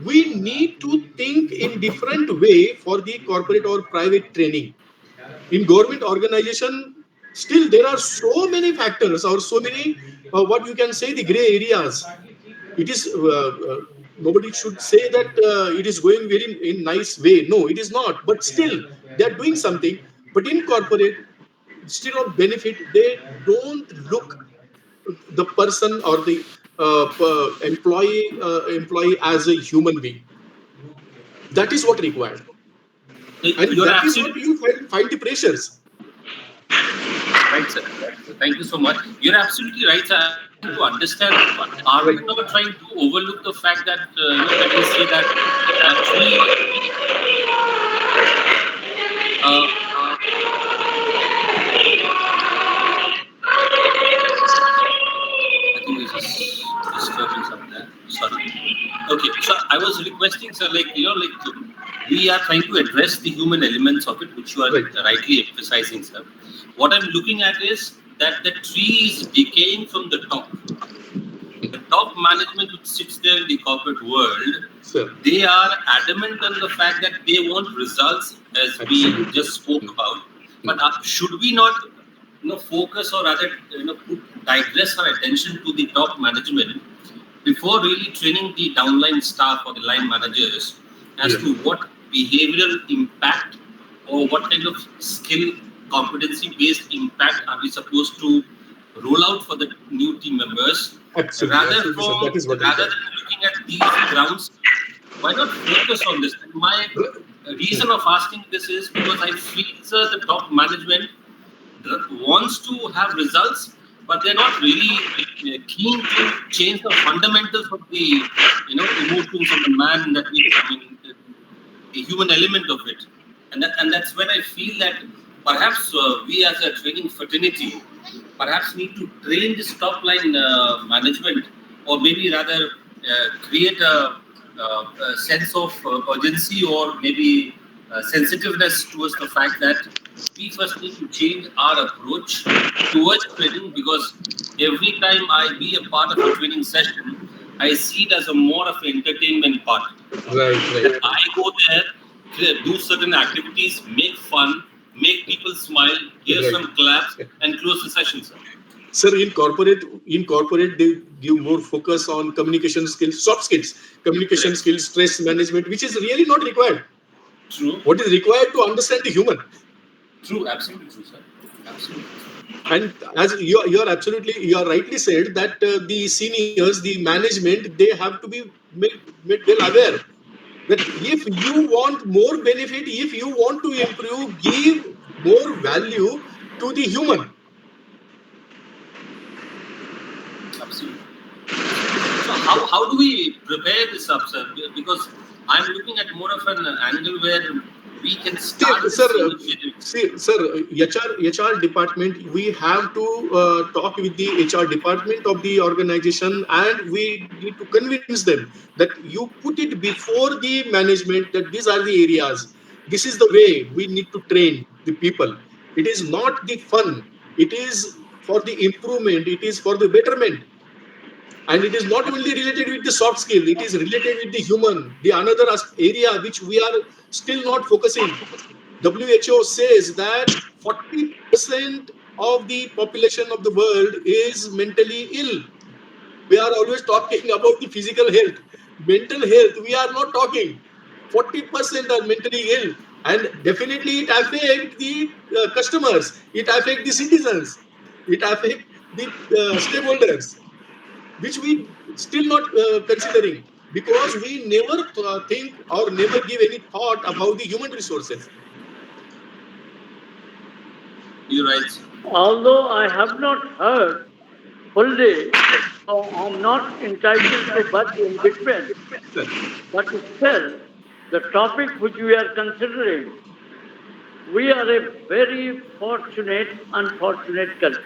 we need to think in different way for the corporate or private training. In government organization, still there are so many factors or so many what you can say the gray areas. It is nobody should say that it is going very in nice way. No, it is not. But still, they are doing something. But in corporate, still of benefit, they don't look the person or the employee as a human being. That is what required, and that is what you find the pressures. Right, sir. Thank you so much. You're absolutely right, sir. To understand, are we not trying to overlook the fact that let me say that actually I think this is disturbing something. Sorry. Okay, so I was requesting, sir, like we are trying to address the human elements of it, which you are rightly emphasizing, sir. What I'm looking at is that the tree is decaying from the top. The top management which sits there in the corporate world, they are adamant on the fact that they want results, as we just spoke about. But should we not, focus or rather, digress our attention to the top management before really training the downline staff or the line managers as to what behavioral impact or what kind of skill competency-based impact are we supposed to roll out for the new team members? Rather than looking at these grounds, why not focus on this? My reason of asking this is because I feel, sir, the top management wants to have results, but they're not really keen to change the fundamentals of the emotions of the man, that the human element of it, and that's when I feel that perhaps we as a training fraternity perhaps need to train this top line management, or maybe rather create a sense of urgency or maybe sensitiveness towards the fact that we first need to change our approach towards training, because every time I be a part of a training session, I see it as a more of an entertainment part. Right. I go there, do certain activities, make fun, make people smile, give some claps, and close the session, sir. Sir, in corporate, they give more focus on communication skills, soft skills, communication skills, stress management, which is really not required. True. What is required to understand the human? True, absolutely true, sir. Absolutely. And as you are rightly said that the seniors, the management, they have to be made well aware that if you want more benefit, if you want to improve, give more value to the human. Absolutely. So how do we prepare this up, sir? Because I'm looking at more of an angle where we can start. Sir, HR department, we have to talk with the HR department of the organization, and we need to convince them that you put it before the management that these are the areas. This is the way we need to train the people. It is not the fun. It is for the improvement. It is for the betterment. And it is not only related with the soft skill, it is related with the human, the another area which we are still not focusing. WHO says that 40% of the population of the world is mentally ill. We are always talking about the physical health. Mental health, we are not talking. 40% are mentally ill. And definitely it affects the customers. It affects the citizens. It affects the stakeholders, which we still not considering, because we never think or never give any thought about the human resources. You're right. Although I have not heard fully, so I'm not entitled to much in between, but still, the topic which we are considering, we are a very fortunate, unfortunate country.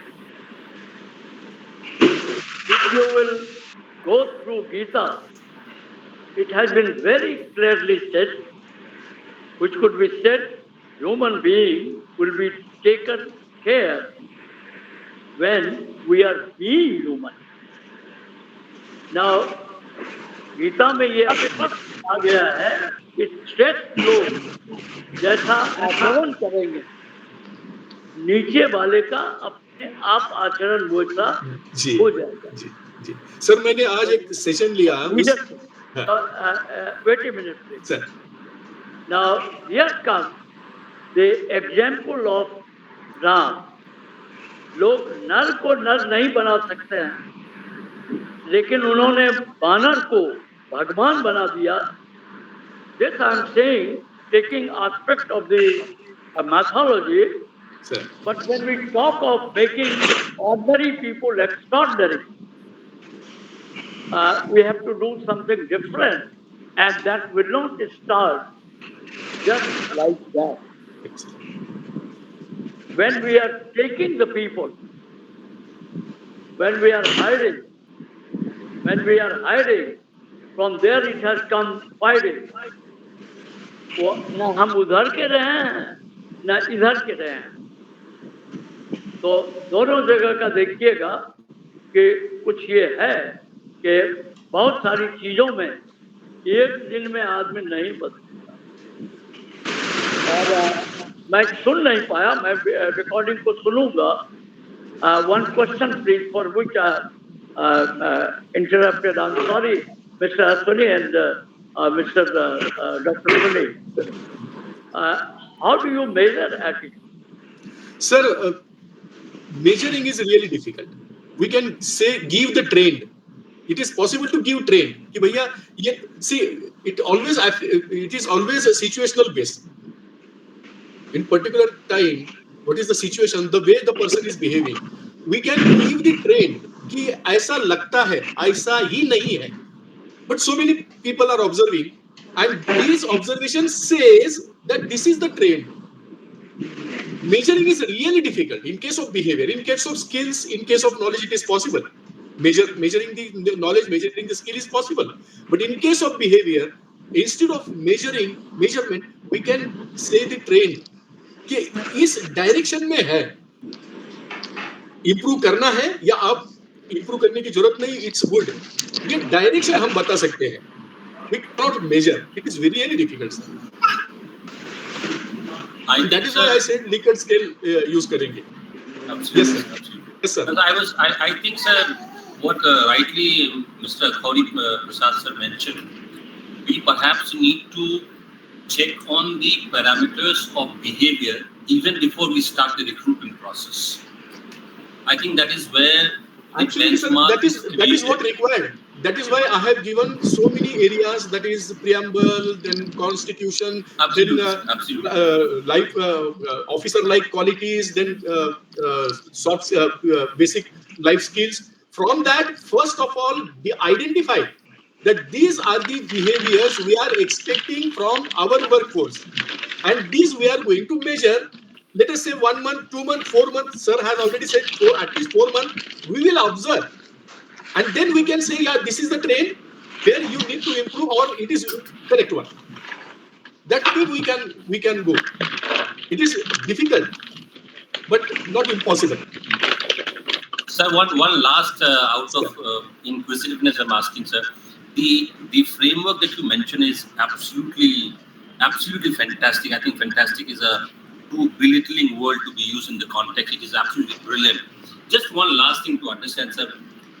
If you will go through Gita, it has been very clearly said, which could be said, human being will be taken care when we are being human. Now, Gita में ये आ गया है कि श्रेष्ठ लोग जैसा आचरण करेंगे, नीचे वाले का अपने आप आचरण वैसा हो जाएगा। जी। सर, मैंने आज एक सेशन लिया, Wait a minute, please. Sir. Now, here comes the example of Ram. लोग नर को नर नहीं बना सकते हैं, लेकिन उन्होंने बानर को भगवान बना दिया. This I am saying, taking aspect of the mythology. Sir. But when we talk of making ordinary people extraordinary, we have to do something different, and that will not start just like that. When we are taking the people, when we are hiding, from there it has come fighting. ना हम उधर के रहे हैं, ना इधर के रहे हैं. तो दोनों जगह का देखिएगा कि कुछ ये है कि बहुत सारी चीजों में एक दिन में आदमी नहीं बदलता. और मैं सुन नहीं पाया, मैं रिकॉर्डिंग को सुनूंगा. One question please, for which I interrupted. I'm sorry, Mr. Aswani and Mr. Dr. Sunil. How do you measure attitude? Sir, measuring is really difficult. We can say give the trend. It is possible to give trend. Ki bhaiya, see, it is always a situational base. In particular time, what is the situation, the way the person is behaving, we can give the trend कि ऐसा लगता है, ऐसा ही नहीं है. But so many people are observing, and this observation says that this is the trend. Measuring is really difficult. In case of behavior, in case of skills, in case of knowledge, it is possible. Measuring the knowledge, measuring the skill is possible. But in case of behavior, instead of measurement, we can say the trend. कि इस direction में है, improve करना है या आप improve करने की जरूरत नहीं, इट्स गुड. ये डायरेक्शन हम बता सकते हैं. We cannot measure. It is very, very difficult, sir. That is why I said Likert scale use करेंगे. Absolutely. Yes, sir. Yes, sir. I think, sir, what rightly Mr. Prasad sir mentioned, we perhaps need to check on the parameters of behavior even before we start the recruitment process. I think that is where actually, sir, that is what required. That is why I have given so many areas, that is preamble, then constitution, absolutely, then absolutely. Officer-like qualities, then soft basic life skills. From that, first of all, we identify that these are the behaviors we are expecting from our workforce, and these we are going to measure. Let us say 1 month, 2 months, 4 months. Sir has already said at least 4 months. We will observe, and then we can say, yeah, this is the trend where you need to improve, or it is correct one. That way we can go. It is difficult, but not impossible. Sir, one last out of inquisitiveness I'm asking, sir. The framework that you mentioned is absolutely fantastic. I think fantastic is a too belittling word to be used in the context. It is absolutely brilliant. Just one last thing to understand, sir.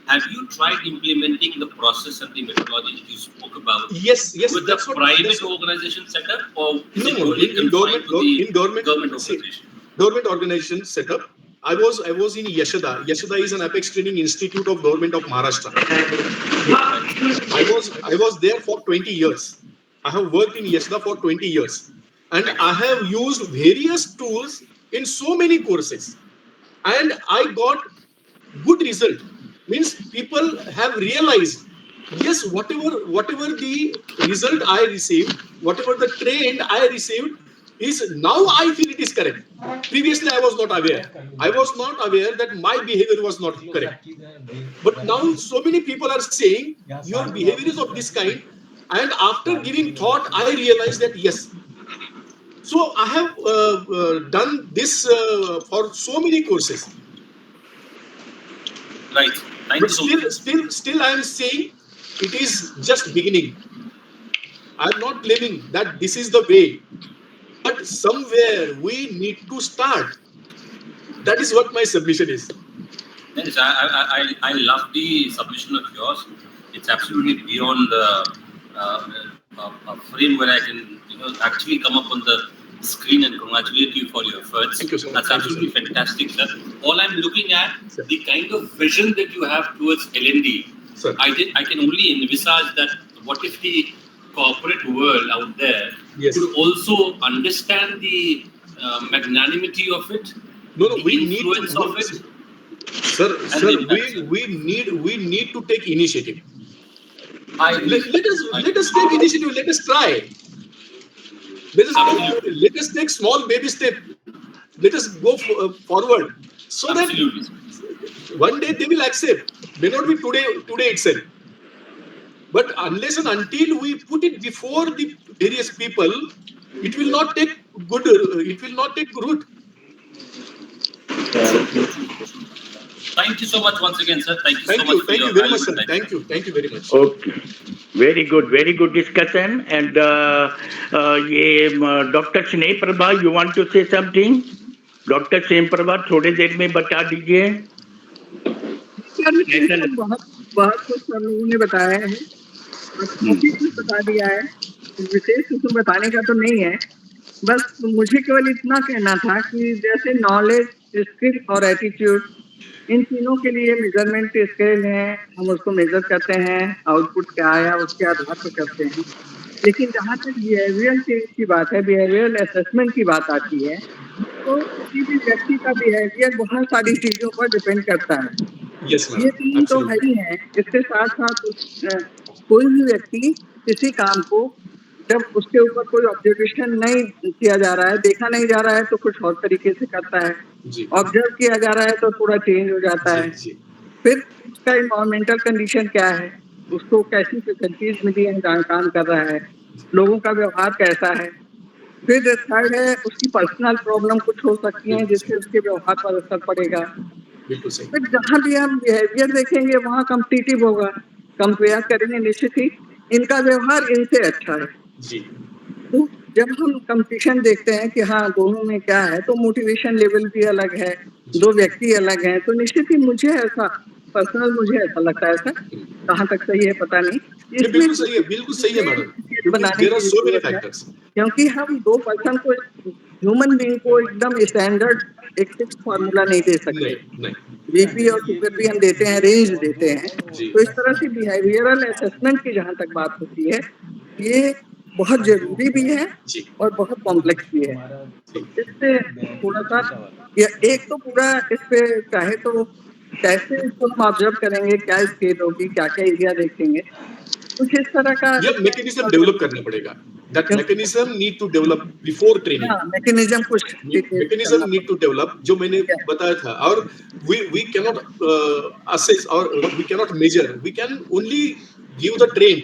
Have you tried implementing the process and the methodology that you spoke about? Yes. With the private organization setup, or is it only in government organization? Government organization setup. I was in YASHADA. YASHADA is an apex training institute of Government of Maharashtra. I was there for 20 years. I have worked in YASHADA for 20 years. And I have used various tools in so many courses. And I got good result. Means people have realized, yes, whatever the result I received, whatever the trend I received, is now I feel it is correct. Previously, I was not aware. I was not aware that my behavior was not correct. But now, so many people are saying your behavior is of this kind. And after giving thought, I realized that yes. So I have done this for so many courses. Right. But still, I am saying it is just beginning. I am not claiming that this is the way. But somewhere we need to start. That is what my submission is. Yes, I love the submission of yours. It's absolutely beyond a frame where I can, actually come up on the screen and congratulate you for your efforts. Thank you so much. That's absolutely fantastic, sir. All I'm looking at, the kind of vision that you have towards L&D. Sir. I can only envisage that what if the corporate world out there Yes. could also understand the magnanimity of it, No, the we influence of it. Sir, we need to take initiative. Let us take initiative. Let us try. Let us take small baby step. Let us go forward, so Absolutely. that one day they will accept. May not be today itself, but unless and until we put it before the various people, it will not take good. It will not take root. Thank you so much once again, sir. Thank you so much. Thank you very much, sir. Thank you very much. Okay, very good discussion. And Dr. Sneh Prabha, you want to say something? Doctor same Prabha थोड़ी देर में बता दीजिए। बहुत कुछ सब लोगों ने बताया है, काफी कुछ बता दिया है, विशेष कुछ बताने का तो नहीं है। बस मुझे केवल इतना कहना था कि जैसे नॉलेज, स्किल और एटीट्यूड, इन तीनों के लिए मेजरमेंट स्केल है, हम उसको मेजर करते हैं, आउटपुट क्या आया उसके आधार पर करते हैं। लेकिन जहाँ तक बिहेवियरल चेंज की बात है, बिहेवियरल असेसमेंट की बात आती है, तो किसी भी व्यक्ति का बिहेवियर बहुत सारी चीजों पर डिपेंड करता है। ये तीन तो है ही है। इसके साथ साथ कोई भी व्यक्ति किसी काम को जब उसके ऊपर कोई ऑब्जर्वेशन नहीं किया जा रहा है, देखा नहीं जा रहा है, तो कुछ और तरीके से करता है। ऑब्जर्व किया जा रहा है तो थोड़ा चेंज हो जाता है। फिर उसका इन्वायरमेंटल कंडीशन क्या है, उसको कैसी फैसिलिटीज मिली है जहाँ काम कर रहा है, लोगों का व्यवहार कैसा है। फिर थर्ड है उसकी पर्सनल प्रॉब्लम कुछ हो सकती है जिससे उसके व्यवहार पर असर पड़ेगा। फिर जहाँ भी हम बिहेवियर देखेंगे वहाँ कॉम्पिटिटिव होगा, कंपेयर करेंगे निश्चित ही इनका व्यवहार इनसे अच्छा है। तो जब हम कंपटीशन देखते हैं कि हाँ दोनों में क्या है, तो मोटिवेशन लेवल भी अलग है, दो व्यक्ति अलग हैं, तो निश्चित ही मुझे ऐसा लगता है। सर कहाँ तक सही है पता नहीं, बिल्कुल सही है मैडम, बनाने की जरूरत है, क्योंकि हम दो पर्सन को, ह्यूमन बीइंग को एकदम स्टैंडर्ड एक फिक्स फॉर्मूला नहीं दे सकते। बीपी और शुगर भी हम देते हैं, रेंज देते हैं। तो इस तरह से बिहेवियरल असेसमेंट की जहाँ तक बात होती है, ये बहुत जरूरी भी है और बहुत कॉम्प्लेक्स भी है। इससे थोड़ा सा एक तो पूरा इस पे चाहे तो कैसे इसको हम ऑब्जर्व करेंगे, क्या स्केल होगी, क्या क्या एरिया देखेंगे, कुछ इस तरह का मैकेनिज्म डेवलप करना पड़ेगा। That mechanism need to develop before training. Mechanism need to develop, जो मैंने बताया था। और we cannot assess or we cannot measure. We can only give the trend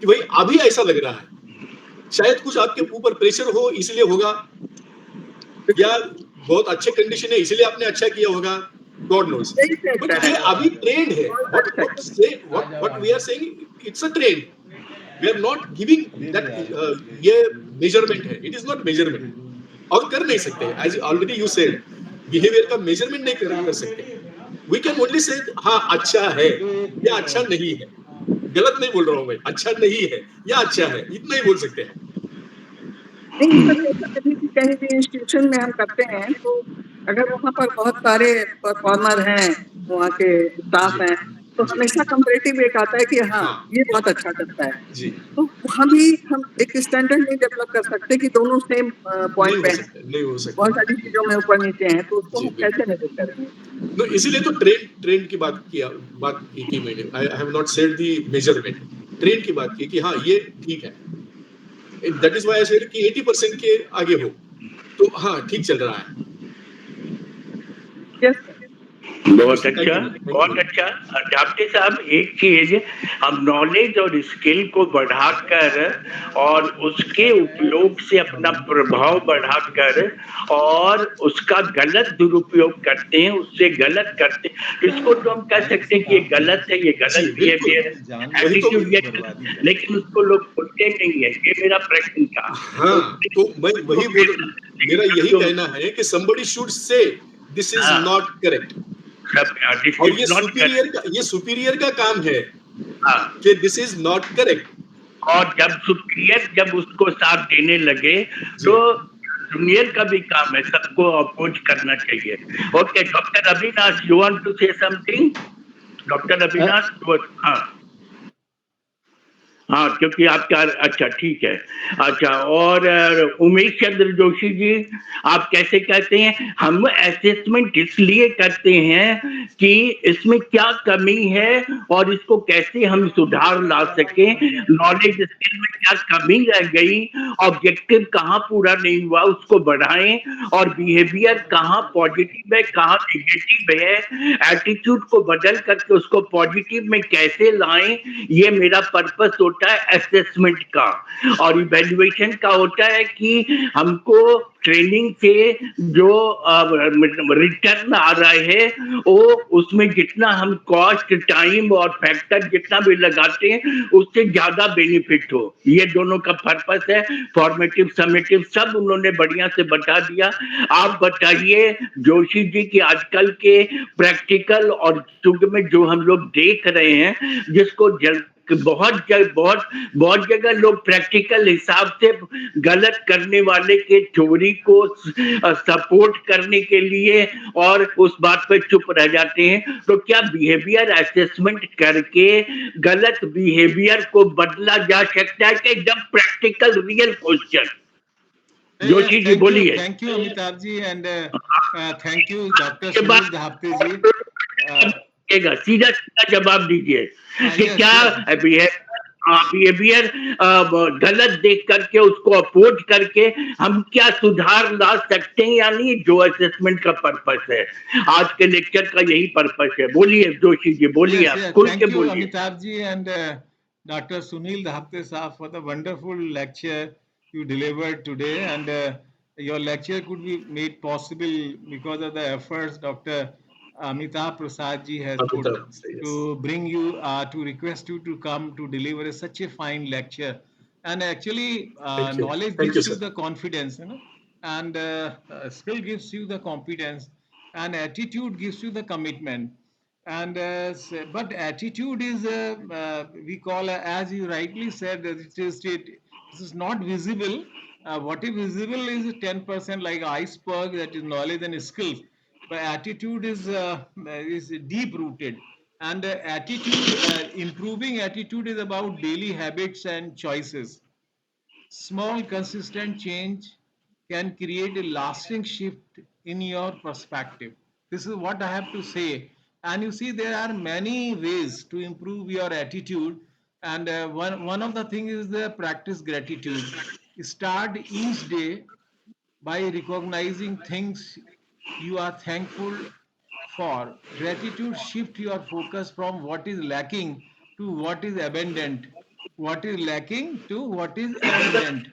कि भाई अभी ऐसा लग रहा है, शायद कुछ आपके ऊपर प्रेशर हो इसलिए होगा, या बहुत अच्छे कंडीशन है इसलिए आपने अच्छा किया होगा, God knows. But ये अभी ट्रेंड है। What we are saying, it's a trend. We are not giving that ये measurement है, it is not measurement, और कर नहीं सकते। As already you said, behavior का measurement नहीं कर सकते। We can only say हाँ अच्छा है या अच्छा नहीं है, गलत नहीं बोल रहा हूँ मैं, अच्छा नहीं है या अच्छा है, इतना ही बोल सकते हैं। कहीं भी इंस्टीट्यूशन में हम करते हैं तो अगर वहाँ पर बहुत सारे परफॉर्मर हैं, वहाँ के स्टाफ हैं, तो हमेशा कंपैरेटिव एक आता है कि हाँ ये बहुत अच्छा करता है। तो वहाँ भी हम एक स्टैंडर्ड नहीं डेवलप कर सकते कि दोनों सेम पॉइंट पे हैं, बहुत सारी चीजों में ऊपर नीचे हैं, तो उसको हम कैसे मेजर करेंगे। इसीलिए तो ट्रेंड की बात की मैंने। I have not said the measurement, trend की बात की कि हाँ ये ठीक है। That is why I said कि 80% के आगे हो तो हाँ ठीक चल रहा है। बहुत अच्छा। डाप्टे साहब, एक चीज, हम नॉलेज और स्किल को बढ़ाकर और उसके उपयोग से अपना प्रभाव बढ़ाकर और उसका गलत दुरुपयोग करते हैं, उससे गलत करते हैं, तो इसको तो हम कह सकते हैं कि ये गलत है, ये गलत बिहेवियर है, एटीट्यूड ये, लेकिन उसको लोग बोलते नहीं है। ये मेरा प्रश्न था। हाँ, तो मैं वही बोल, मेरा यही कहना है कि somebody should say this is not correct। और ये सुपीरियर का काम है कि दिस इज नॉट करेक्ट, और जब सुपीरियर जब उसको साथ देने लगे तो जूनियर का भी काम है सबको अप्रोच करना चाहिए. Okay, doctor Avinash, you want to say something? Doctor Avinash, हाँ हाँ, क्योंकि आपका अच्छा ठीक है. अच्छा, और उमेश चंद्र जोशी जी, आप कैसे कहते हैं? हम असेसमेंट इसलिए करते हैं कि इसमें क्या कमी है और इसको कैसे हम सुधार ला सकें, नॉलेज स्किल में क्या कमी रह गई, ऑब्जेक्टिव कहाँ पूरा नहीं हुआ उसको बढ़ाएं, और बिहेवियर कहाँ पॉजिटिव है कहाँ नेगेटिव है, एटीट्यूड को बदल करके उसको पॉजिटिव में कैसे लाएं, ये मेरा पर्पस होता है असेसमेंट का. और इवैल्यूएशन का होता है कि हमको ट्रेनिंग से जो रिटर्न आ रहा है वो उसमें जितना हम कॉस्ट टाइम और फैक्टर जितना भी लगाते हैं उससे ज्यादा बेनिफिट हो. ये दोनों का पर्पस है. फॉर्मेटिव समेटिव सब उन्होंने बढ़िया से बता दिया. आप बताइए जोशी जी कि आजकल के प्रैक्टिकल और युग में जो हम लोग देख रहे हैं, जिसको बहुत जगह लोग प्रैक्टिकल हिसाब से गलत करने वाले के थ्योरी को सपोर्ट करने के लिए और उस बात पे चुप रह जाते हैं. तो क्या बिहेवियर असेसमेंट करके गलत बिहेवियर को बदला जा सकता है कि एकदम practical real question? Joshi ji बोलिए. Thank you Amitabh ji and thank you doctor Sunil Dhapte ji. सीधा सीधा जवाब दीजिए कि क्या बिहेवियर गलत देख करके उसको अपोज करके हम क्या सुधार ला सकते हैं या नहीं, जो असेसमेंट का पर्पस है. आज के लेक्चर का यही पर्पस है. बोलिए जोशी जी, बोलिए. आप खुल के बोलिए. अमिताभ जी एंड डॉक्टर सुनील धाप्ते साहब for the wonderful lecture you delivered today, and your lecture could be made possible because of the efforts Dr. Amitabh Prasad ji has put to bring you, to request you to come to deliver such a fine lecture. And actually, knowledge gives you the confidence, you know, and skill gives you the competence, and attitude gives you the commitment. And but attitude is we call, as you rightly said, this is not visible. What is visible is 10% like iceberg, that is knowledge and skills. But attitude is deep rooted, and improving attitude is about daily habits and choices. Small consistent change can create a lasting shift in your perspective. This is what I have to say. And you see, there are many ways to improve your attitude, and one of the things is the practice gratitude. Start each day by recognizing things you are thankful for. Gratitude shift your focus from what is lacking to what is abundant, what is lacking to what is abundant,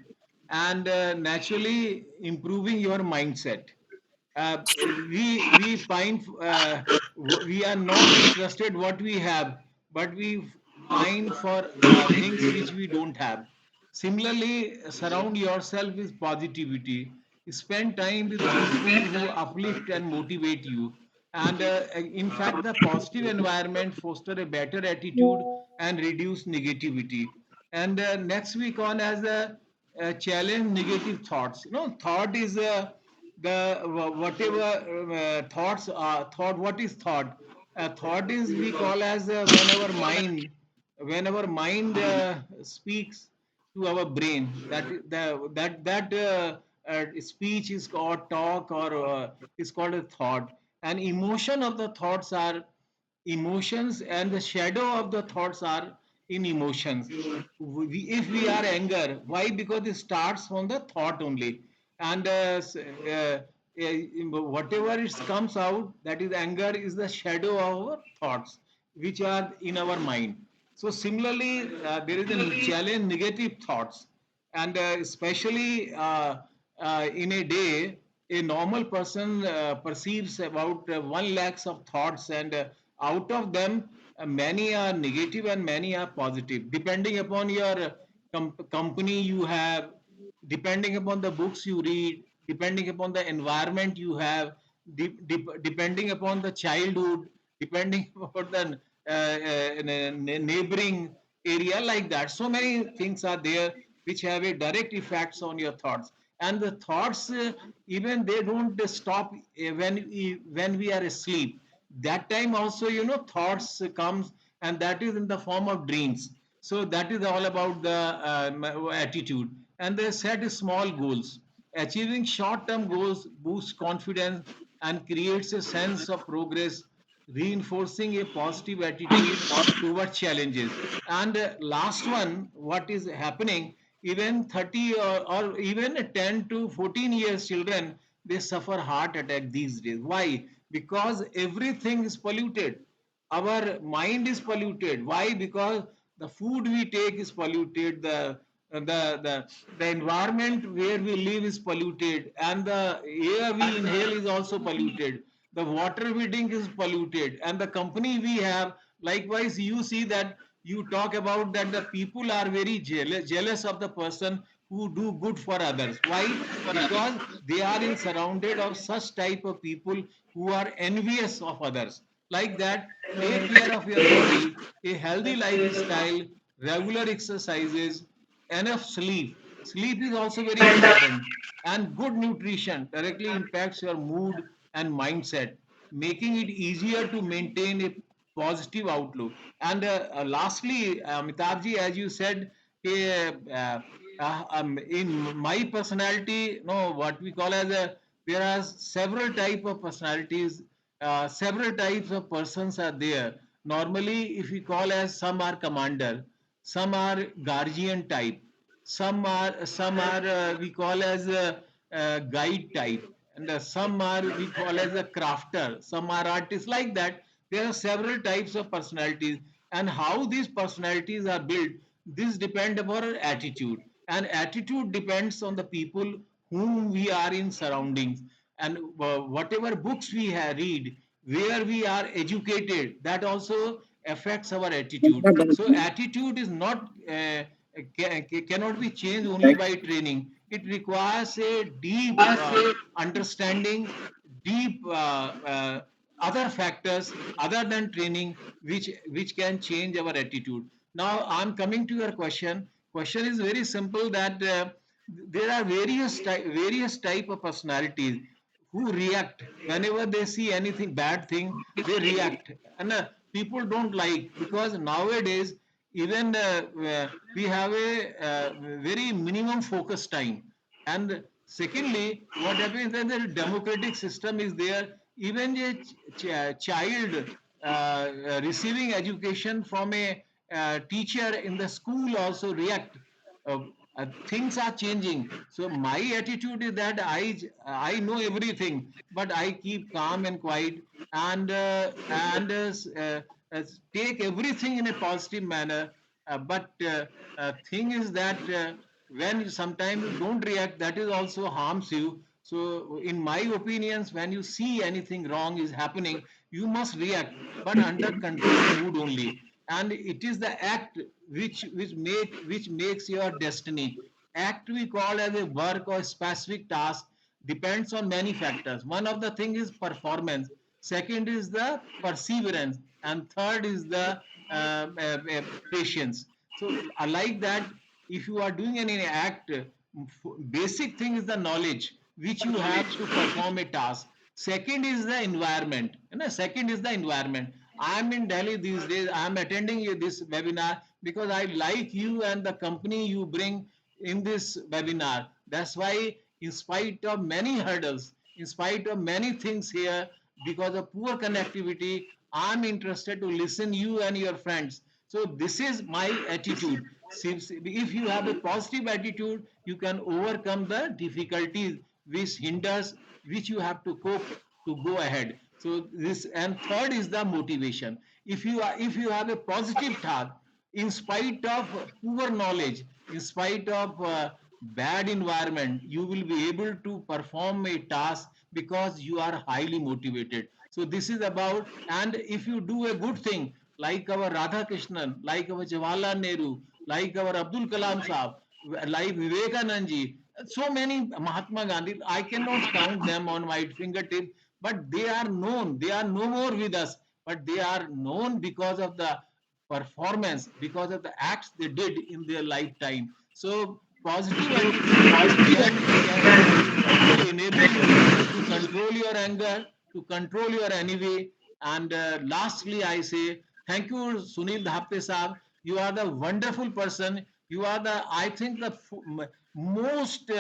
and naturally improving your mindset. We find we are not interested what we have, but we find for things which we don't have. Similarly, surround yourself with positivity. Spend time with people who uplift and motivate you. And in fact, the positive environment foster a better attitude and reduce negativity. And next week on, as a challenge negative thoughts. You know, thought is the whatever thoughts are thought. What is thought? Thought is we call as when our mind speaks to our brain, that speech is called talk, or is called a thought. And emotion of the thoughts are emotions, and the shadow of the thoughts are in emotions. If we are anger, why? Because it starts from the thought only, and whatever it comes out, that is anger, is the shadow of our thoughts which are in our mind. So similarly, there is a challenge negative thoughts, and especially in a day, a normal person perceives about 1 lakhs of thoughts, and out of them, many are negative and many are positive, depending upon your company you have, depending upon the books you read, depending upon the environment you have, depending upon the childhood, depending upon the neighboring area, like that. So many things are there which have a direct effects on your thoughts. And the thoughts, even they don't stop when we are asleep. That time also, thoughts comes, and that is in the form of dreams. So that is all about the attitude. And they set small goals. Achieving short-term goals boosts confidence and creates a sense of progress, reinforcing a positive attitude toward challenges. And last one, what is happening, even 30 or even 10 to 14 years children, they suffer heart attack these days. Why? Because everything is polluted. Our mind is polluted. Why? Because the food we take is polluted, the environment where we live is polluted, and the air we inhale is also polluted, the water we drink is polluted, and the company we have. Likewise, you see that you talk about that the people are very jealous of the person who do good for others. Why? Because they are in surrounded of such type of people who are envious of others. Like that, take care of your body, a healthy lifestyle, regular exercises, enough sleep. Sleep is also very important, and good nutrition directly impacts your mood and mindset, making it easier to maintain a positive outlook. And lastly, Amitabh, as you said, in my personality, no, what we call as a, there are several type of personalities, several types of persons are there. Normally, if we call as, some are commander, some are guardian type, some are we call as a guide type, and some are we call as a crafter, some are artists, like that. There are several types of personalities, and how these personalities are built, this depend upon our attitude, and attitude depends on the people whom we are in surroundings, and whatever books we read, where we are educated, that also affects our attitude. So attitude is not cannot be changed only by training. It requires a deep understanding, deep other factors other than training, which can change our attitude. Now I'm coming to your question. Question is very simple, that there are various type of personalities who react whenever they see anything bad thing. They react, and people don't like, because nowadays even we have a very minimum focus time. And secondly, what happens, that the democratic system is there. Even a child receiving education from a teacher in the school also react. uh, Things are changing. So my attitude is that I know everything, but I keep calm and quiet, and take everything in a positive manner. But thing is that when sometimes you don't react, that is also harms you. So in my opinions, when you see anything wrong is happening, you must react, but under controlled mood only. And it is the act which makes your destiny. Act we call as a work or specific task depends on many factors. One of the thing is performance, second is the perseverance, and third is the patience. So I like that. If you are doing any act, basic thing is the knowledge which you have to perform a task. Second is the environment. Second is the environment. I am in Delhi these days. I am attending this webinar because I like you and the company you bring in this webinar. That's why, in spite of many hurdles, in spite of many things here, because of poor connectivity, I'm interested to listen you and your friends. So this is my attitude. If you have a positive attitude, you can overcome the difficulties which hinders, which you have to cope to go ahead. So this, and third is the motivation. If you have a positive thought, in spite of poor knowledge, in spite of bad environment, you will be able to perform a task because you are highly motivated. So this is about, and if you do a good thing, like our Radha Krishnan, like our Jawaharlal Nehru, like our Abdul Kalam Sahab, like Vivekanand ji, so many, Mahatma Gandhi, I cannot count them on my fingertips, but they are known. They are no more with us, but they are known because of the performance because of the acts they did in their lifetime. So positive attitude will enable you to control your anger, to control your envy. And lastly, I say thank you, Sunil Dhapte Saab. You are the wonderful person. You are the, I think, the most,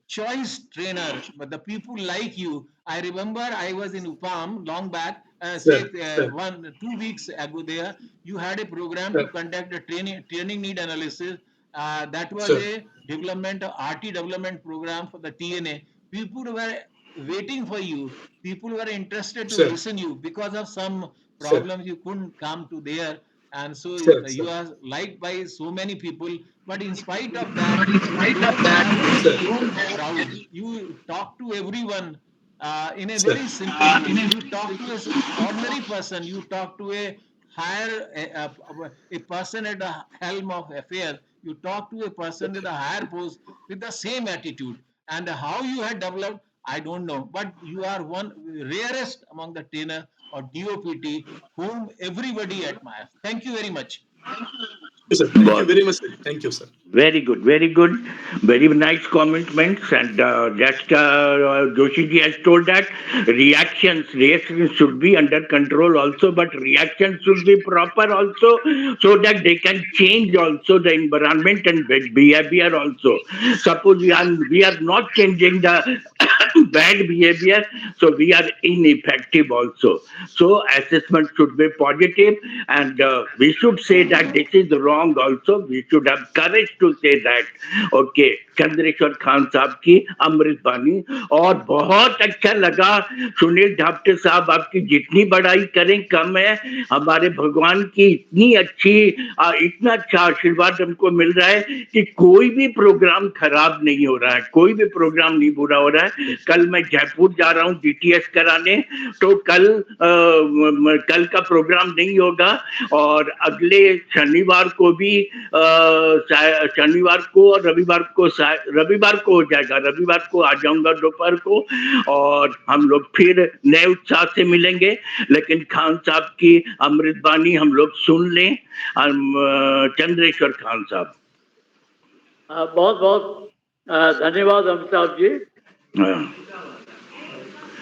choice trainer. But the people like you. I remember I was in UPAM long back, say 2 weeks ago there. You had a program to conduct a training need analysis. That was a development, RT development program for the TNA. People were waiting for you. People were interested to listen you because of some problems you couldn't come to there. And so you are liked by so many people. But in spite of that, you don't have any crowd. You talk to everyone in a very simple way. You talk to an ordinary person. You talk to a higher a person at the helm of affairs. You talk to a person with a higher post with the same attitude. And how you had developed, I don't know. But you are one rarest among the trainer or DoPT whom everybody admires. Thank you very much. Thank you very much, sir. Thank you, sir. Very good, very good. Very nice comments. And just Joshi ji has told that reactions should be under control also, but reactions should be proper also, so that they can change also the environment and behavior also. Suppose we are not changing the bad behavior, so we are ineffective also. So assessment should be positive, and we should say that this is wrong also. We should have courage to say that. Okay, Chandreshwar Khan साहब की अमृत बानी, और बहुत अच्छा लगा सुनील धापटे साहब, आपकी जितनी बड़ाई करें कम है। हमारे भगवान की इतनी अच्छी इतना अच्छा आशीर्वाद हमको मिल रहा है कि कोई भी प्रोग्राम खराब नहीं हो रहा है, कोई भी प्रोग्राम नहीं बुरा हो रहा है। कल मैं जयपुर जा रहा हूँ DTS कराने, तो कल का प्रोग्राम नहीं होगा, और अगले शनिवार को भी शनिवार को और रविवार को हो जाएगा। रविवार को आ जाऊंगा दोपहर को, और हम लोग फिर नए उत्साह से मिलेंगे। लेकिन खान साहब की अमृतबानी हम लोग सुन लें। चंद्रेश्वर खान साहब। बहुत बहुत धन्यवाद अमिताभ जी।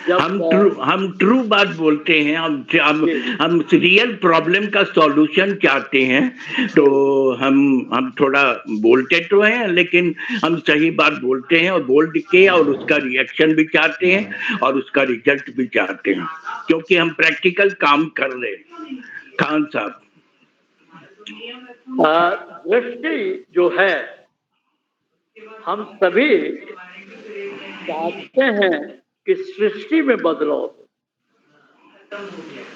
हम ट्रू बात बोलते हैं, हम रियल प्रॉब्लम का सॉल्यूशन चाहते हैं, तो हम थोड़ा बोलते तो हैं, लेकिन हम सही बात बोलते हैं, और बोल के और उसका रिएक्शन भी चाहते हैं और उसका रिजल्ट भी चाहते हैं, क्योंकि हम प्रैक्टिकल काम कर रहे हैं। खान साहब, दृष्टि जो है, हम सभी चाहते हैं कि सृष्टि में बदलाव हो,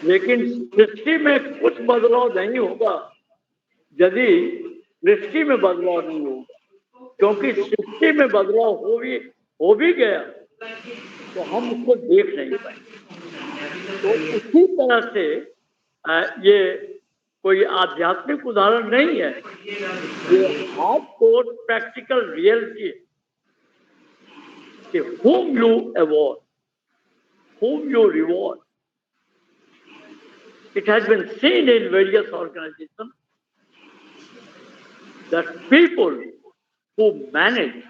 लेकिन सृष्टि में कुछ बदलाव नहीं होगा यदि सृष्टि में बदलाव नहीं होगा, क्योंकि सृष्टि में बदलाव हो भी गया तो हम उसको देख नहीं पाएंगे। तो उसी तरह से ये कोई आध्यात्मिक उदाहरण नहीं है, ये हार्डकोर प्रैक्टिकल रियलिटी कि whom you award, whom you reward. It has been seen in various organizations that people who manage,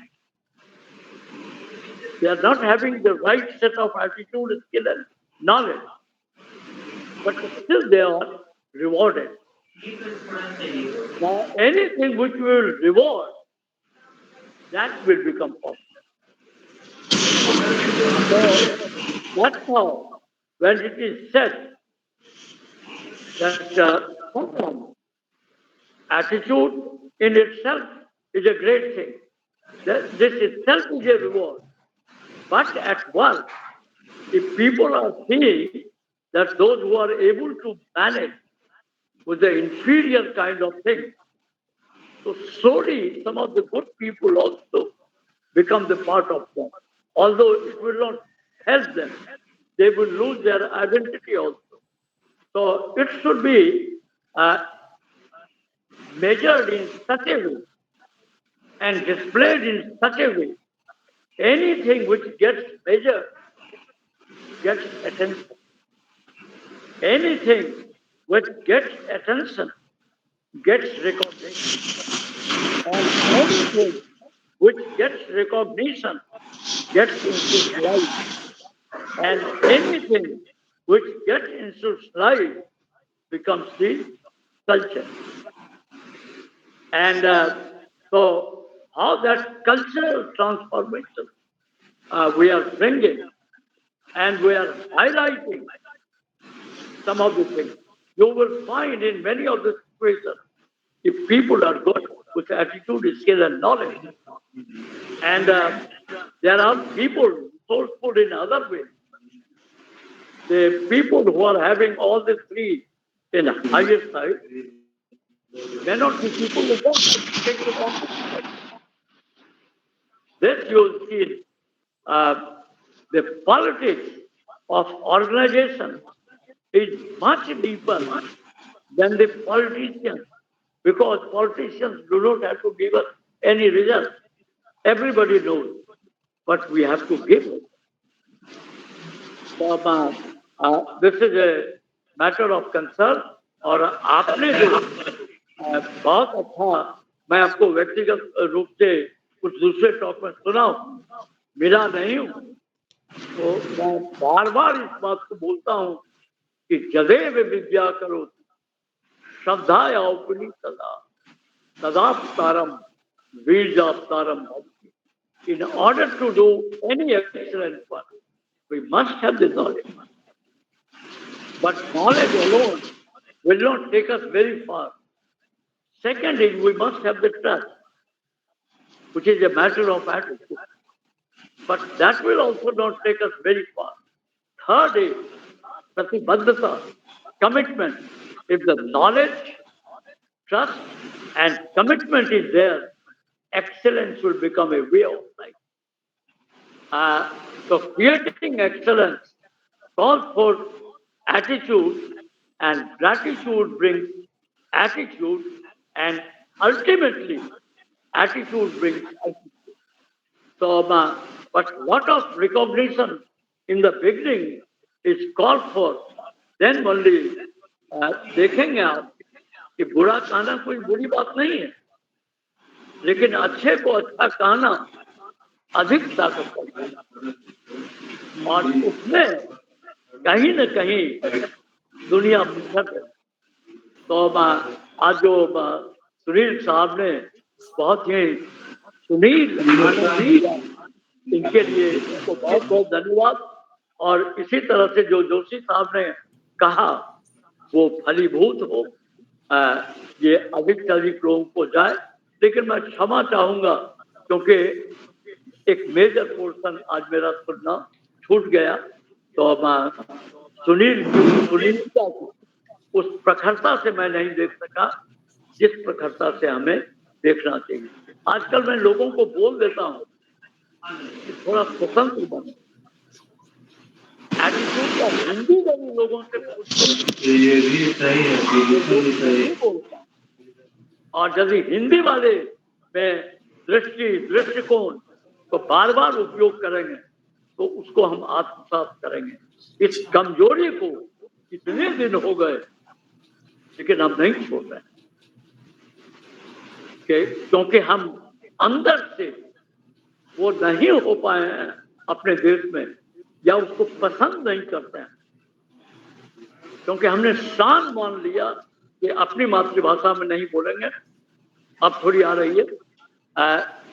they are not having the right set of attitude, skill and knowledge, but still they are rewarded. Now anything which we will reward, that will become possible. So that's how, when it is said that attitude in itself is a great thing, this itself is a reward. But at work, if people are seeing that those who are able to manage with the inferior kind of thing, so slowly some of the good people also become the part of them. Although it will not help them, they will lose their identity also. So it should be measured in such a way and displayed in such a way. Anything which gets measured gets attention. Anything which gets attention, gets recognition. And anything which gets recognition gets into life. And anything which gets into life becomes the culture. And so how that cultural transformation we are bringing and we are highlighting some of the things. You will find in many of the situations, if people are good with attitude, skill and knowledge, and there are people resourceful in other ways. The people who are having all the three in higher side may not be people who don't take the competition. This you will see the politics of organization is much deeper than the politicians, because politicians do not have to give us any result. Everybody knows, but we have to give it. So, this is a matter of concern. और आपने जो बहुत अच्छा, मैं आपको व्यक्तिगत रूप से कुछ दूसरे टॉक में सुना मिला नहीं हूँ, तो मैं बार बार इस बात को बोलता हूँ कि जदेव विद्या करो श्रद्धा औपनी सदा सदाप्तारम वीर्याप्तारम भक्ति. In order to do any excellent work, we must have the knowledge. But knowledge alone will not take us very far. Second is we must have the trust, which is a matter of attitude. But that will also not take us very far. Third is pratibhaddhata, commitment. If the knowledge, trust and commitment is there, excellence will become a way of life. So creating excellence calls for attitude, and gratitude brings attitude, and ultimately attitude brings attitude. So, but lot of recognition in the beginning is called for. Then only देखेंगे आप कि बुरा कहना कोई बुरी बात नहीं है, लेकिन अच्छे को अच्छा कहना अधिक ताकत करता है, और उसमें कहीं न कहीं दुनिया पिछड़ है. तो आज जो सुनील साहब ने बहुत ही सुनील इनके लिए इनको बहुत बहुत धन्यवाद. और इसी तरह से जो जोशी साहब ने कहा वो फलीभूत हो, ये अधिक से अधिक लोगों को जाए. लेकिन मैं क्षमा चाहूंगा क्योंकि एक मेजर पोर्शन आज मेरा सुनना छूट गया. तो सुनील का उस प्रखरता से मैं नहीं देख सका जिस प्रखरता से हमें देखना चाहिए. आजकल मैं लोगों को बोल देता हूँ कि थोड़ा स्वतंत्र बनो. एटीट्यूड का हिंदी में लोगों से पूछते ये भी सही है. और यदि हिंदी वाले में दृष्टिकोण को बार बार उपयोग करेंगे तो उसको हम आत्मसात करेंगे. इस कमजोरी को इतने दिन हो गए लेकिन हम नहीं छोड़ रहे, क्योंकि हम अंदर से वो नहीं हो पाए हैं अपने देश में, या उसको पसंद नहीं करते हैं, क्योंकि हमने शान मान लिया कि अपनी मातृभाषा में नहीं बोलेंगे. अब थोड़ी आ रही है,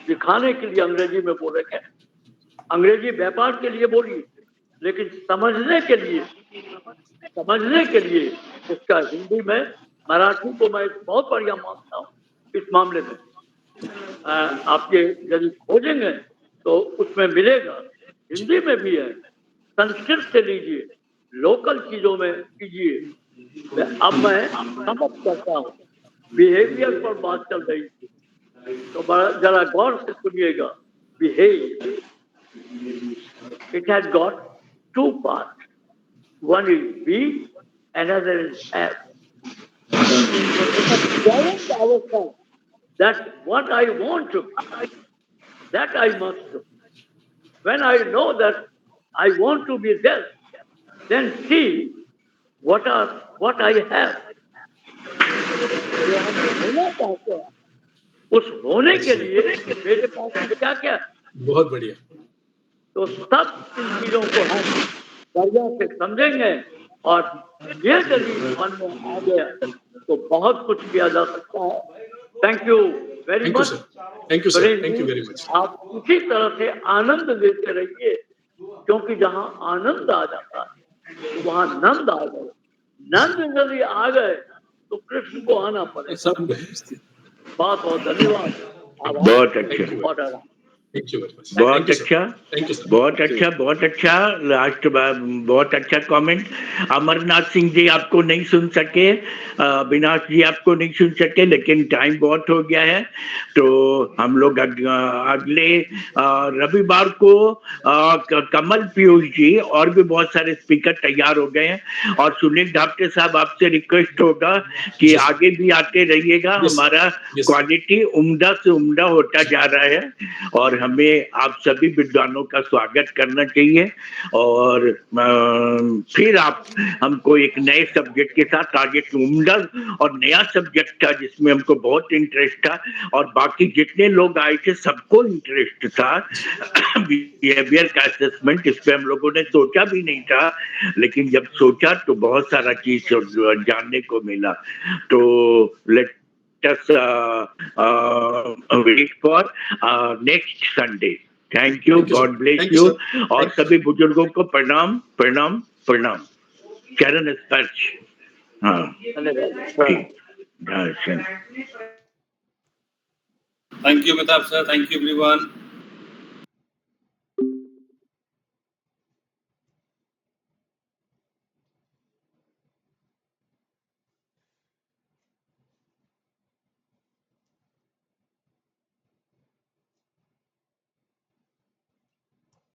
दिखाने के लिए अंग्रेजी में बोलेंगे. अंग्रेजी व्यापार के लिए बोलिए, लेकिन समझने के लिए इसका हिंदी में, मराठी को मैं बहुत बढ़िया मानता हूँ इस मामले में. आपके यदि खोजेंगे तो उसमें मिलेगा, हिंदी में भी है. संस्कृत से लीजिए, लोकल चीजों में कीजिए. अब मैं समझ करता हूँ, बिहेवियर पर बात चल रही थी, तो जरा गौर से सुनिएगा. Behaviour, it has got two parts. One is be, another is have. Challenge ourselves that what I want to, that I must do. When I know that I want to be there, then see what I have. जो हम होना चाहते हैं उस होने के लिए मेरे पास क्या क्या, बहुत बढ़िया। तो सब इन चीजों को हम बढ़िया से समझेंगे और ये यदि मन में आ गया तो बहुत कुछ किया जा सकता है। Thank you very much. Thank you sir, thank you very much. आप इसी तरह से आनंद लेते रहिए, क्योंकि जहाँ आनंद आ जाता है तो वहाँ नंद आ गए, नंद यदि आ गए तो कृष्ण को आना पड़ेगा। सब बहुत बहुत धन्यवाद। बहुत अच्छा, बहुत अच्छा, बहुत अच्छा, बहुत अच्छा। लास्ट बहुत अच्छा कमेंट। अमरनाथ सिंह जी आपको नहीं सुन सके, अविनाश जी आपको नहीं सुन सके, लेकिन टाइम बहुत हो गया है, तो हम लोग अगले रविवार को कमल पीयूष जी और भी बहुत सारे स्पीकर तैयार हो गए हैं। और सुनील धापटे साहब, आपसे रिक्वेस्ट होगा कि आगे भी आते रहिएगा। हमारा क्वालिटी उम्दा से उम्दा होता जा रहा है और हमें आप सभी विद्वानों का स्वागत करना चाहिए। और फिर आप हमको एक नए सब्जेक्ट के साथ आगे, उम्दा और नया सब्जेक्ट था जिसमें हमको बहुत इंटरेस्ट था और बाकी जितने लोग आए थे सबको इंटरेस्ट था। बिहेवियर का असेसमेंट, इस पे हम लोगों ने सोचा भी नहीं था, लेकिन जब सोचा तो बहुत सारा चीज जानने को मिला। तो late us wait for next Sunday. Thank you, God bless you. और सभी बुजुर्गों को प्रणाम प्रणाम प्रणाम, चरण स्पर्श। हाँ ठीक, Thank you, Amitabh sir. Thank you, everyone.